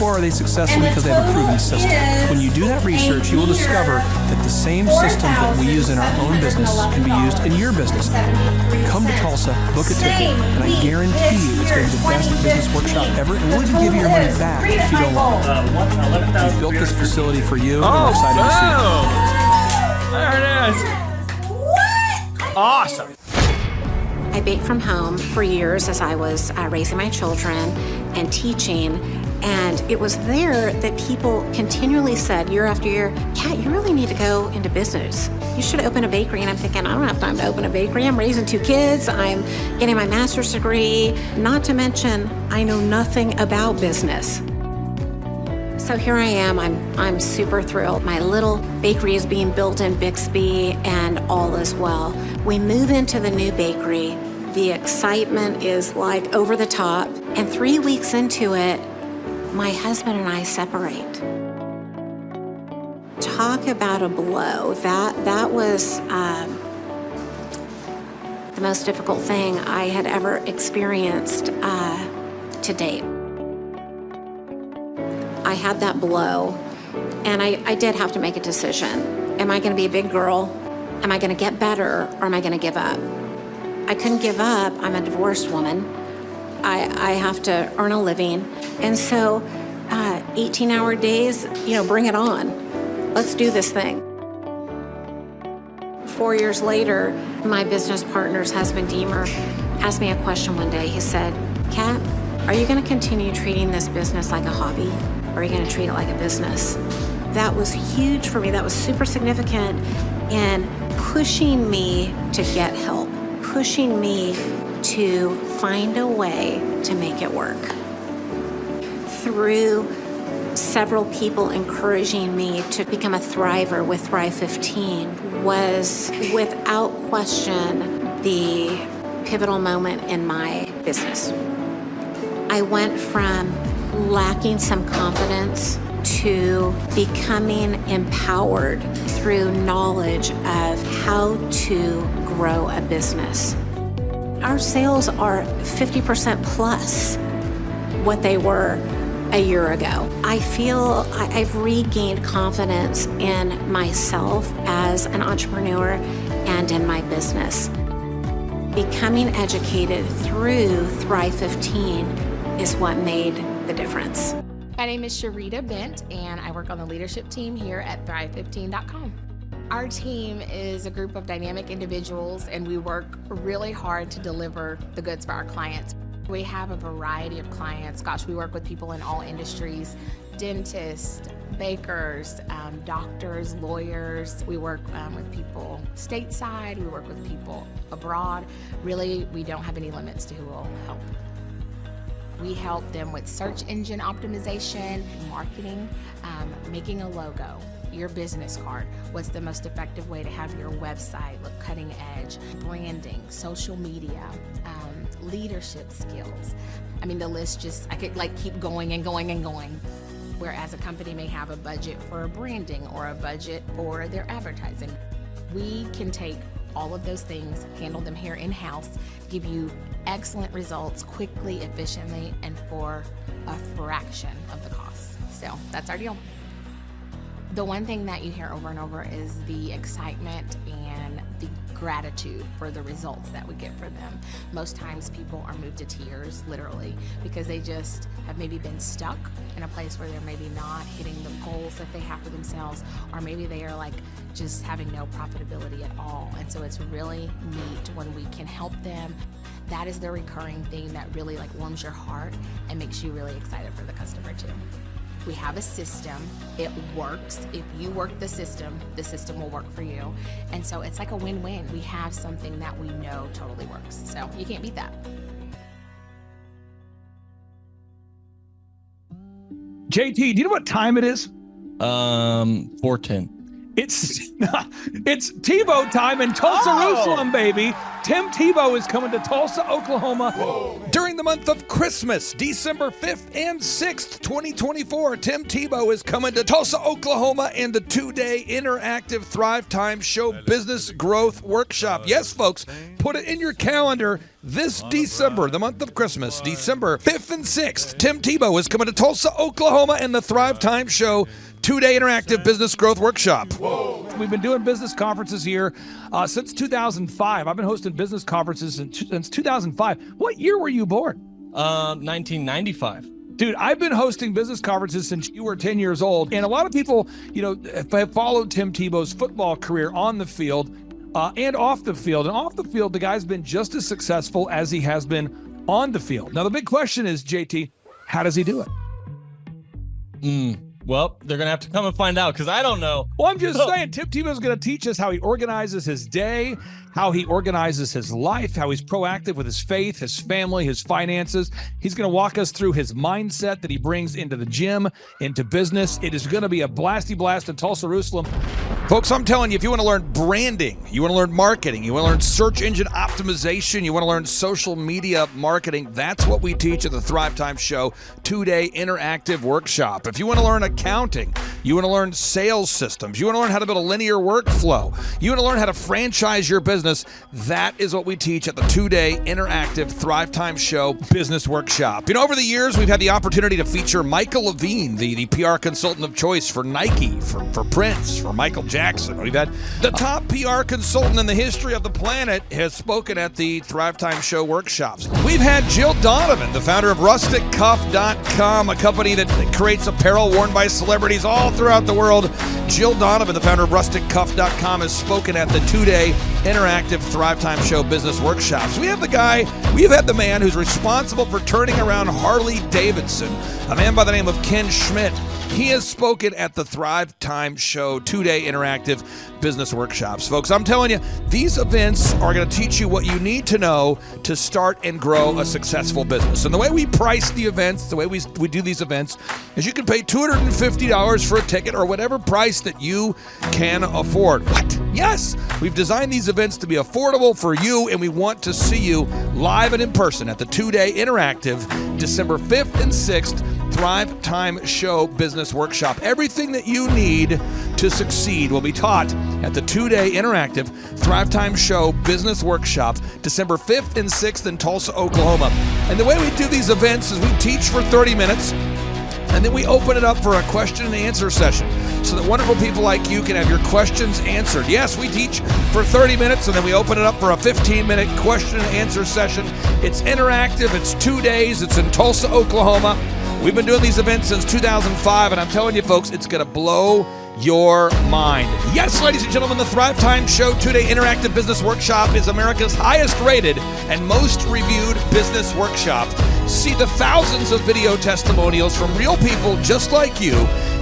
or are they successful because they have a proven system? When you do that research, you will discover that the same systems that we use in our own business can be used in your business. Come to Tulsa, book a ticket, and I guarantee you it's going to be the best business workshop ever, and we'll even give you your money back if you don't want it. We've built this facility for you, and we're excited to see it. There it is. Awesome. I baked from home for years as I was raising my children and teaching. And it was there that people continually said year after year, Kat, you really need to go into business. You should open a bakery. And I'm thinking, I don't have time to open a bakery. I'm raising 2 kids. I'm getting my master's degree. Not to mention, I know nothing about business. So here I am, I'm super thrilled. My little bakery is being built in Bixby and all is well. We move into the new bakery. The excitement is like over the top. And 3 weeks into it, my husband and I separate. Talk about a blow. That was the most difficult thing I had ever experienced to date. I had that blow, and I did have to make a decision. Am I gonna be a big girl? Am I gonna get better, or am I gonna give up? I couldn't give up. I'm a divorced woman. I have to earn a living. And so 18-hour days, bring it on. Let's do this thing. 4 years later, my business partner's husband, Deemer, asked me a question one day. He said, Kat, are you gonna continue treating this business like a hobby, or are you gonna treat it like a business? That was huge for me. That was super significant in pushing me to get help, pushing me to find a way to make it work. Through several people encouraging me to become a thriver with Thrive 15 was without question the pivotal moment in my business. I went from lacking some confidence to becoming empowered through knowledge of how to grow a business. Our sales are 50% plus what they were a year ago. I feel I've regained confidence in myself as an entrepreneur and in my business. Becoming educated through Thrive 15 is what made the difference. My name is Sharita Bent, and I work on the leadership team here at Thrive15.com. Our team is a group of dynamic individuals, and we work really hard to deliver the goods for our clients. We have a variety of clients. Gosh, we work with people in all industries, dentists, bakers, doctors, lawyers. We work with people stateside. We work with people abroad. Really, we don't have any limits to who will help. We help them with search engine optimization, marketing, making a logo, your business card, what's the most effective way to have your website look cutting edge, branding, social media, leadership skills. I mean, the list I could keep going and going and going. Whereas a company may have a budget for branding or a budget for their advertising. We can take all of those things, handle them here in-house, give you excellent results quickly, efficiently, and for a fraction of the cost. So that's our deal. The one thing that you hear over and over is the excitement and the gratitude for the results that we get for them. Most times people are moved to tears, literally, because they just have maybe been stuck in a place where they're maybe not hitting the goals that they have for themselves, or maybe they are just having no profitability at all. And so it's really neat when we can help them. That is the recurring thing that really warms your heart and makes you really excited for the customer too. We have a system, it works. If you work the system will work for you. And so it's like a win-win. We have something that we know totally works. So you can't beat that. JT, do you know what time it is? 4:10. It's Tebow time in Tulsa, Jerusalem, baby. Tim Tebow is coming to Tulsa, Oklahoma. Whoa. During the month of Christmas, December 5th and 6th, 2024, Tim Tebow is coming to Tulsa, Oklahoma in the 2-day interactive Thrivetime Show Business Growth Workshop. Yes, folks, put it in your calendar. This December, the month of Christmas, December 5th and 6th, Tim Tebow is coming to Tulsa, Oklahoma in the Thrivetime Show 2-day interactive business growth workshop. Whoa. We've been doing business conferences here since 2005. I've been hosting business conferences since 2005. What year were you born? 1995. Dude, I've been hosting business conferences since you were 10 years old. And a lot of people, have followed Tim Tebow's football career on the field and off the field. And off the field, the guy's been just as successful as he has been on the field. Now, the big question is, JT, how does he do it? Well, they're going to have to come and find out because I don't know. Well, I'm just saying, Tim Tebow is going to teach us how he organizes his day, how he organizes his life, how he's proactive with his faith, his family, his finances. He's going to walk us through his mindset that he brings into the gym, into business. It is going to be a blasty blast in Tulsa, Jerusalem. Folks, I'm telling you, if you want to learn branding, you want to learn marketing, you want to learn search engine optimization, you want to learn social media marketing, that's what we teach at the Thrivetime Show 2-day interactive workshop. If you want to learn accounting, you want to learn sales systems, you want to learn how to build a linear workflow, you want to learn how to franchise your business, that is what we teach at the 2-day interactive Thrivetime Show business workshop. Over the years, we've had the opportunity to feature Michael Levine, the PR consultant of choice for Nike, for Prince, for Michael Jackson. We've had the top PR consultant in the history of the planet has spoken at the Thrivetime Show workshops. We've had Jill Donovan, the founder of RusticCuff.com, a company that creates apparel worn by celebrities all throughout the world. Jill Donovan, the founder of RusticCuff.com, has spoken at the 2-day interactive Thrivetime Show business workshops. We have had the man who's responsible for turning around Harley Davidson, a man by the name of Ken Schmidt. He has spoken at the Thrivetime Show 2-day interactive business workshops. Folks, I'm telling you, these events are going to teach you what you need to know to start and grow a successful business. And the way we price the events, the way we do these events, is you can pay $250 for a ticket or whatever price that you can afford. What? Yes, we've designed these events to be affordable for you, and we want to see you live and in person at the 2-day interactive December 5th and 6th Thrivetime Show Business Workshop. Everything that you need to succeed will be taught at the 2-day interactive Thrivetime Show Business Workshop, December 5th and 6th in Tulsa, Oklahoma. And the way we do these events is we teach for 30 minutes, and then we open it up for a question and answer session so that wonderful people like you can have your questions answered. Yes, we teach for 30 minutes, and then we open it up for a 15-minute question and answer session. It's interactive. It's 2 days. It's in Tulsa, Oklahoma. We've been doing these events since 2005, and I'm telling you, folks, it's going to blow your mind. Yes, ladies and gentlemen, the Thrivetime Show 2-day interactive business workshop is America's highest rated and most reviewed business workshop. See the thousands of video testimonials from real people just like you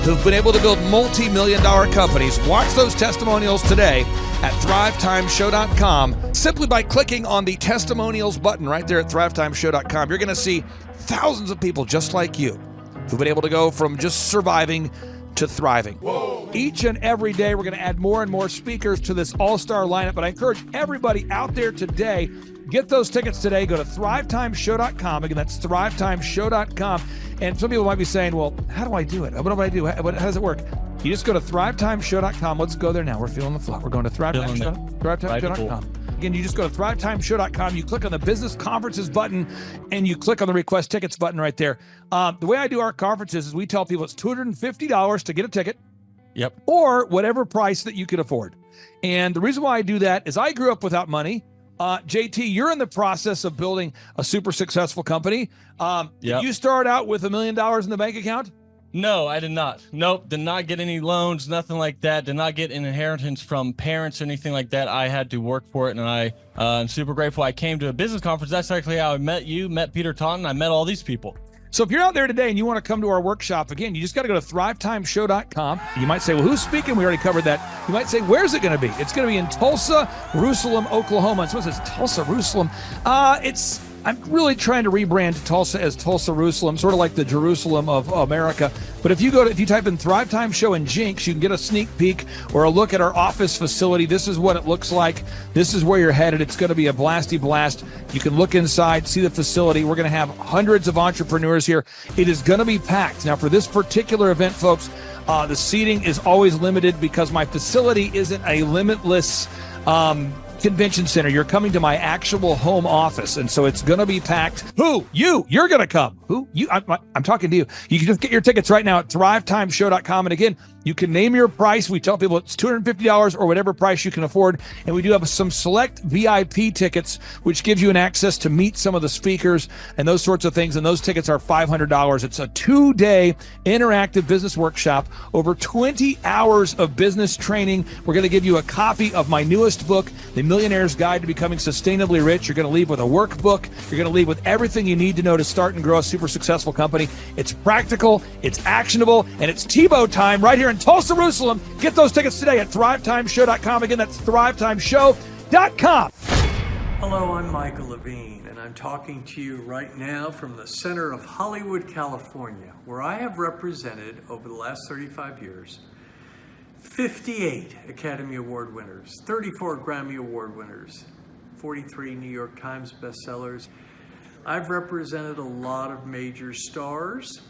who've been able to build multi-million-dollar companies. Watch those testimonials today at thrivetimeshow.com. Simply by clicking on the testimonials button right there at thrivetimeshow.com, you're going to see thousands of people just like you who've been able to go from just surviving to thriving. Whoa. Each and every day, we're going to add more and more speakers to this all-star lineup, but I encourage everybody out there today, get those tickets today. Go to thrivetimeshow.com. Again, that's thrivetimeshow.com. And some people might be saying, well, how do I do it? What do I do? How does it work? You just go to thrivetimeshow.com. Let's go there now. We're feeling the flow. We're going to thrivetimeshow.com. Again, you just go to thrivetimeshow.com. You click on the business conferences button, and you click on the request tickets button right there. The way I do our conferences is we tell people it's $250 to get a ticket. Yep. Or whatever price that you can afford. And the reason why I do that is I grew up without money. JT, you're in the process of building a super successful company. Did you start out with $1 million in the bank account? No, I did not. Nope, did not get any loans, nothing like that. Did not get an inheritance from parents or anything like that. I had to work for it, and I'm super grateful. I came to a business conference. That's actually how I met you, met Peter Taunton. I met all these people. So if you're out there today and you want to come to our workshop, again, you just got to go to thrivetimeshow.com. You might say, well, who's speaking? We already covered that. You might say, where's it going to be? It's going to be in Tulsa, Jerusalem, Oklahoma. And so it says Tulsa, Jerusalem. It's I'm really trying to rebrand Tulsa as Tulsa Jerusalem, sort of like the Jerusalem of America. But if you type in Thrivetime Show and Jinx, you can get a sneak peek or a look at our office facility. This is what it looks like. This is where you're headed. It's going to be a blasty blast. You can look inside, see the facility. We're going to have hundreds of entrepreneurs here. It is going to be packed. Now, for this particular event, folks, the seating is always limited because my facility isn't a limitless convention center. You're coming to my actual home office, and so it's going to be packed. Who? You're going to come. Who? You? I'm talking to you. You can just get your tickets right now at thrivetimeshow.com. And again, you can name your price. We tell people it's $250 or whatever price you can afford. And we do have some select VIP tickets, which gives you an access to meet some of the speakers and those sorts of things. And those tickets are $500. It's a 2-day interactive business workshop, over 20 hours of business training. We're going to give you a copy of my newest book, The Millionaire's Guide to Becoming Sustainably Rich. You're going to leave with a workbook. You're going to leave with everything you need to know to start and grow a super successful company. It's practical, it's actionable, and it's Tebow time right here in Tulsa, Jerusalem. Get those tickets today at thrivetimeshow.com. Again, that's thrivetimeshow.com. Hello, I'm Michael Levine, and I'm talking to you right now from the center of Hollywood, California, where I have represented over the last 35 years 58 Academy Award winners, 34 Grammy Award winners, 43 New York Times bestsellers. I've represented a lot of major stars,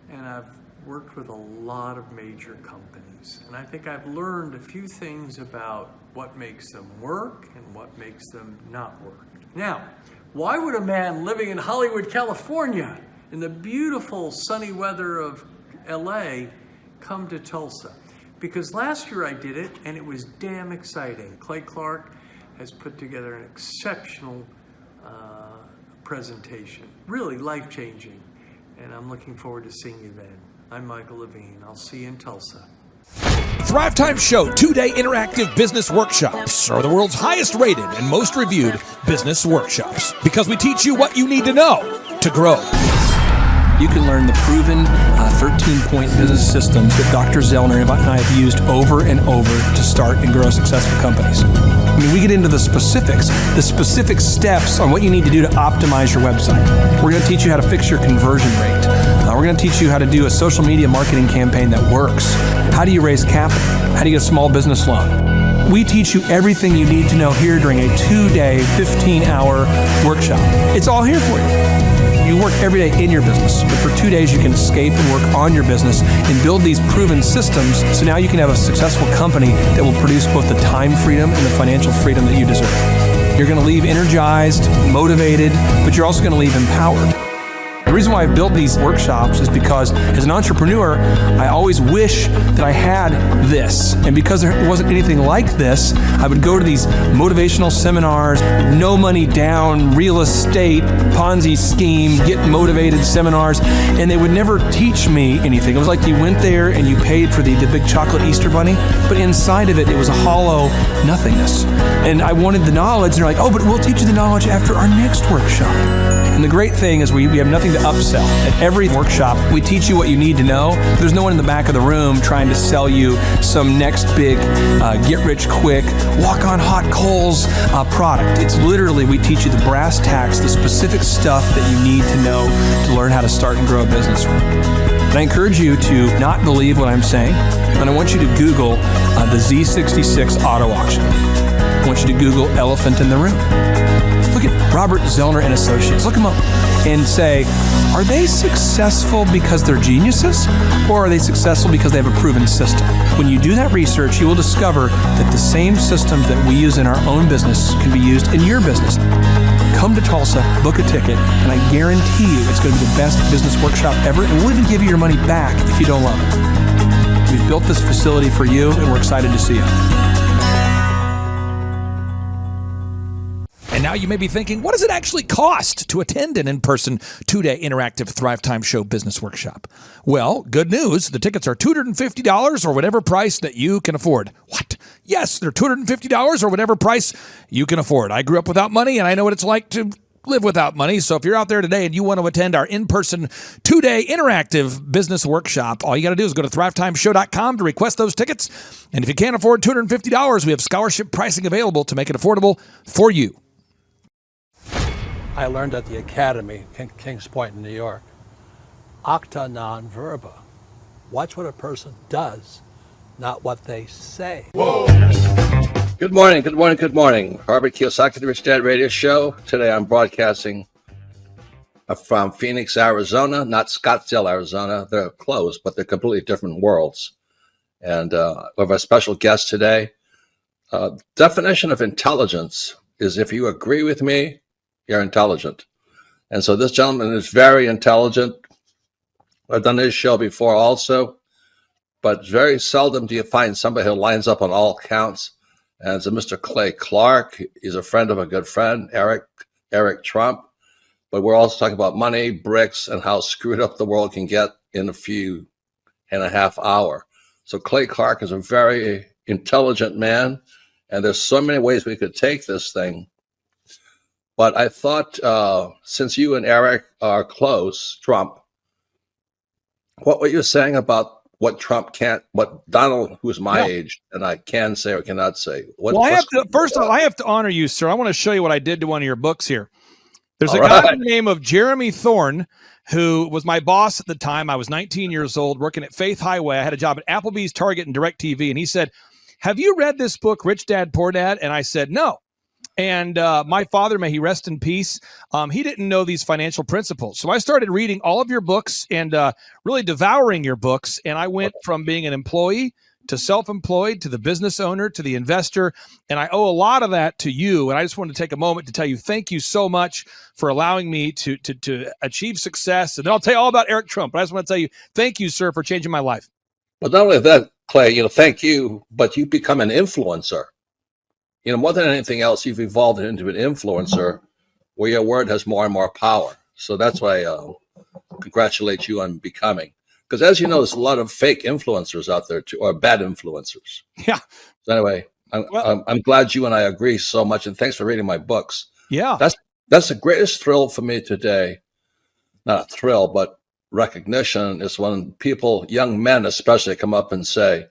and I've worked with a lot of major companies. And I think I've learned a few things about what makes them work and what makes them not work. Now, why would a man living in Hollywood, California, in the beautiful sunny weather of LA, come to Tulsa? Because last year I did it, and it was damn exciting. Clay Clark has put together an exceptional presentation, really life-changing, and I'm looking forward to seeing you then. I'm Michael Levine. I'll see you in Tulsa. Thrivetime Show 2-day interactive business workshops are the world's highest rated and most reviewed business workshops because we teach you what you need to know to grow. You can learn the proven 13-point business systems that Dr. Zellner and I have used over and over to start and grow successful companies. I mean, we get into the specifics steps on what you need to do to optimize your website. We're going to teach you how to fix your conversion rate. We're going to teach you how to do a social media marketing campaign that works. How do you raise capital? How do you get a small business loan? We teach you everything you need to know here during a 2-day, 15-hour workshop. It's all here for you. You work every day in your business, but for 2 days you can escape and work on your business and build these proven systems so now you can have a successful company that will produce both the time freedom and the financial freedom that you deserve. You're going to leave energized, motivated, but you're also going to leave empowered. The reason why I've built these workshops is because as an entrepreneur, I always wish that I had this. And because there wasn't anything like this, I would go to these motivational seminars, no money down, real estate, Ponzi scheme, get motivated seminars, and they would never teach me anything. It was like you went there and you paid for the big chocolate Easter bunny, but inside of it, it was a hollow nothingness. And I wanted the knowledge, and they're like, oh, but we'll teach you the knowledge after our next workshop. And the great thing is we have nothing to upsell. At every workshop, we teach you what you need to know. There's no one in the back of the room trying to sell you some next big get-rich-quick, walk-on-hot coals product. It's literally, we teach you the brass tacks, the specific stuff that you need to know to learn how to start and grow a business. And I encourage you to not believe what I'm saying, and I want you to Google the Z66 auto auction. I want you to Google elephant in the room. Look at Robert Zellner and Associates. Look them up and say, are they successful because they're geniuses, or are they successful because they have a proven system? When you do that research, you will discover that the same systems that we use in our own business can be used in your business. Come to Tulsa, book a ticket, and I guarantee you it's going to be the best business workshop ever, and we'll even give you your money back if you don't love it. We've built this facility for you, and we're excited to see you. And now you may be thinking, what does it actually cost to attend an in-person 2-day interactive Thrivetime Show business workshop? Well, good news. The tickets are $250 or whatever price that you can afford. What? Yes, they're $250 or whatever price you can afford. I grew up without money, and I know what it's like to live without money. So if you're out there today and you want to attend our in-person 2-day interactive business workshop, all you got to do is go to thrivetimeshow.com to request those tickets. And if you can't afford $250, we have scholarship pricing available to make it affordable for you. I learned at the Academy, Kings Point in New York. Acta non verba. Watch what a person does, not what they say. Whoa. Good morning, good morning, good morning. Robert Kiyosaki, the Rich Dad Radio Show. Today I'm broadcasting from Phoenix, Arizona, not Scottsdale, Arizona. They're close, but they're completely different worlds. And we have a special guest today. Definition of intelligence is if you agree with me, you're intelligent. And so this gentleman is very intelligent. I've done this show before also, but very seldom do you find somebody who lines up on all counts. And it's a Mr. Clay Clark. He's a friend of a good friend, Eric Trump. But we're also talking about money, bricks, and how screwed up the world can get in a few and a half hours. So Clay Clark is a very intelligent man, and there's so many ways we could take this thing. But I thought, since you and Eric are close, Trump, what were you saying about what Trump can't, what Donald, who's my age, and I can say or cannot say? First of all, I have to honor you, sir. I want to show you what I did to one of your books here. There's a guy by the name of Jeremy Thorne, who was my boss at the time. I was 19 years old, working at Faith Highway. I had a job at Applebee's, Target, and DirecTV. And he said, "Have you read this book, Rich Dad, Poor Dad?" And I said, "No." And my father, may he rest in peace, he didn't know these financial principles. So I started reading all of your books and really devouring your books. And I went from being an employee to self-employed, to the business owner, to the investor. And I owe a lot of that to you. And I just wanted to take a moment to tell you, thank you so much for allowing me to achieve success. And then I'll tell you all about Eric Trump. But I just want to tell you, thank you, sir, for changing my life. But not only that, Clay, thank you, but you become an influencer. More than anything else, you've evolved into an influencer where your word has more and more power. So that's why I congratulate you on becoming. Because as you know, there's a lot of fake influencers out there too, or bad influencers. Yeah. So anyway, I'm glad you and I agree so much, and thanks for reading my books. Yeah. That's the greatest thrill for me today. Not a thrill, but recognition is when people, young men especially, come up and say,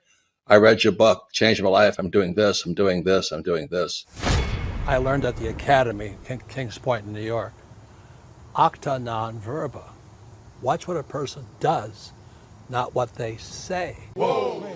"I read your book, changed my life. I'm doing this, I'm doing this, I'm doing this." I learned at the Academy, Kings Point in New York. Acta non verba. Watch what a person does, not what they say. Whoa.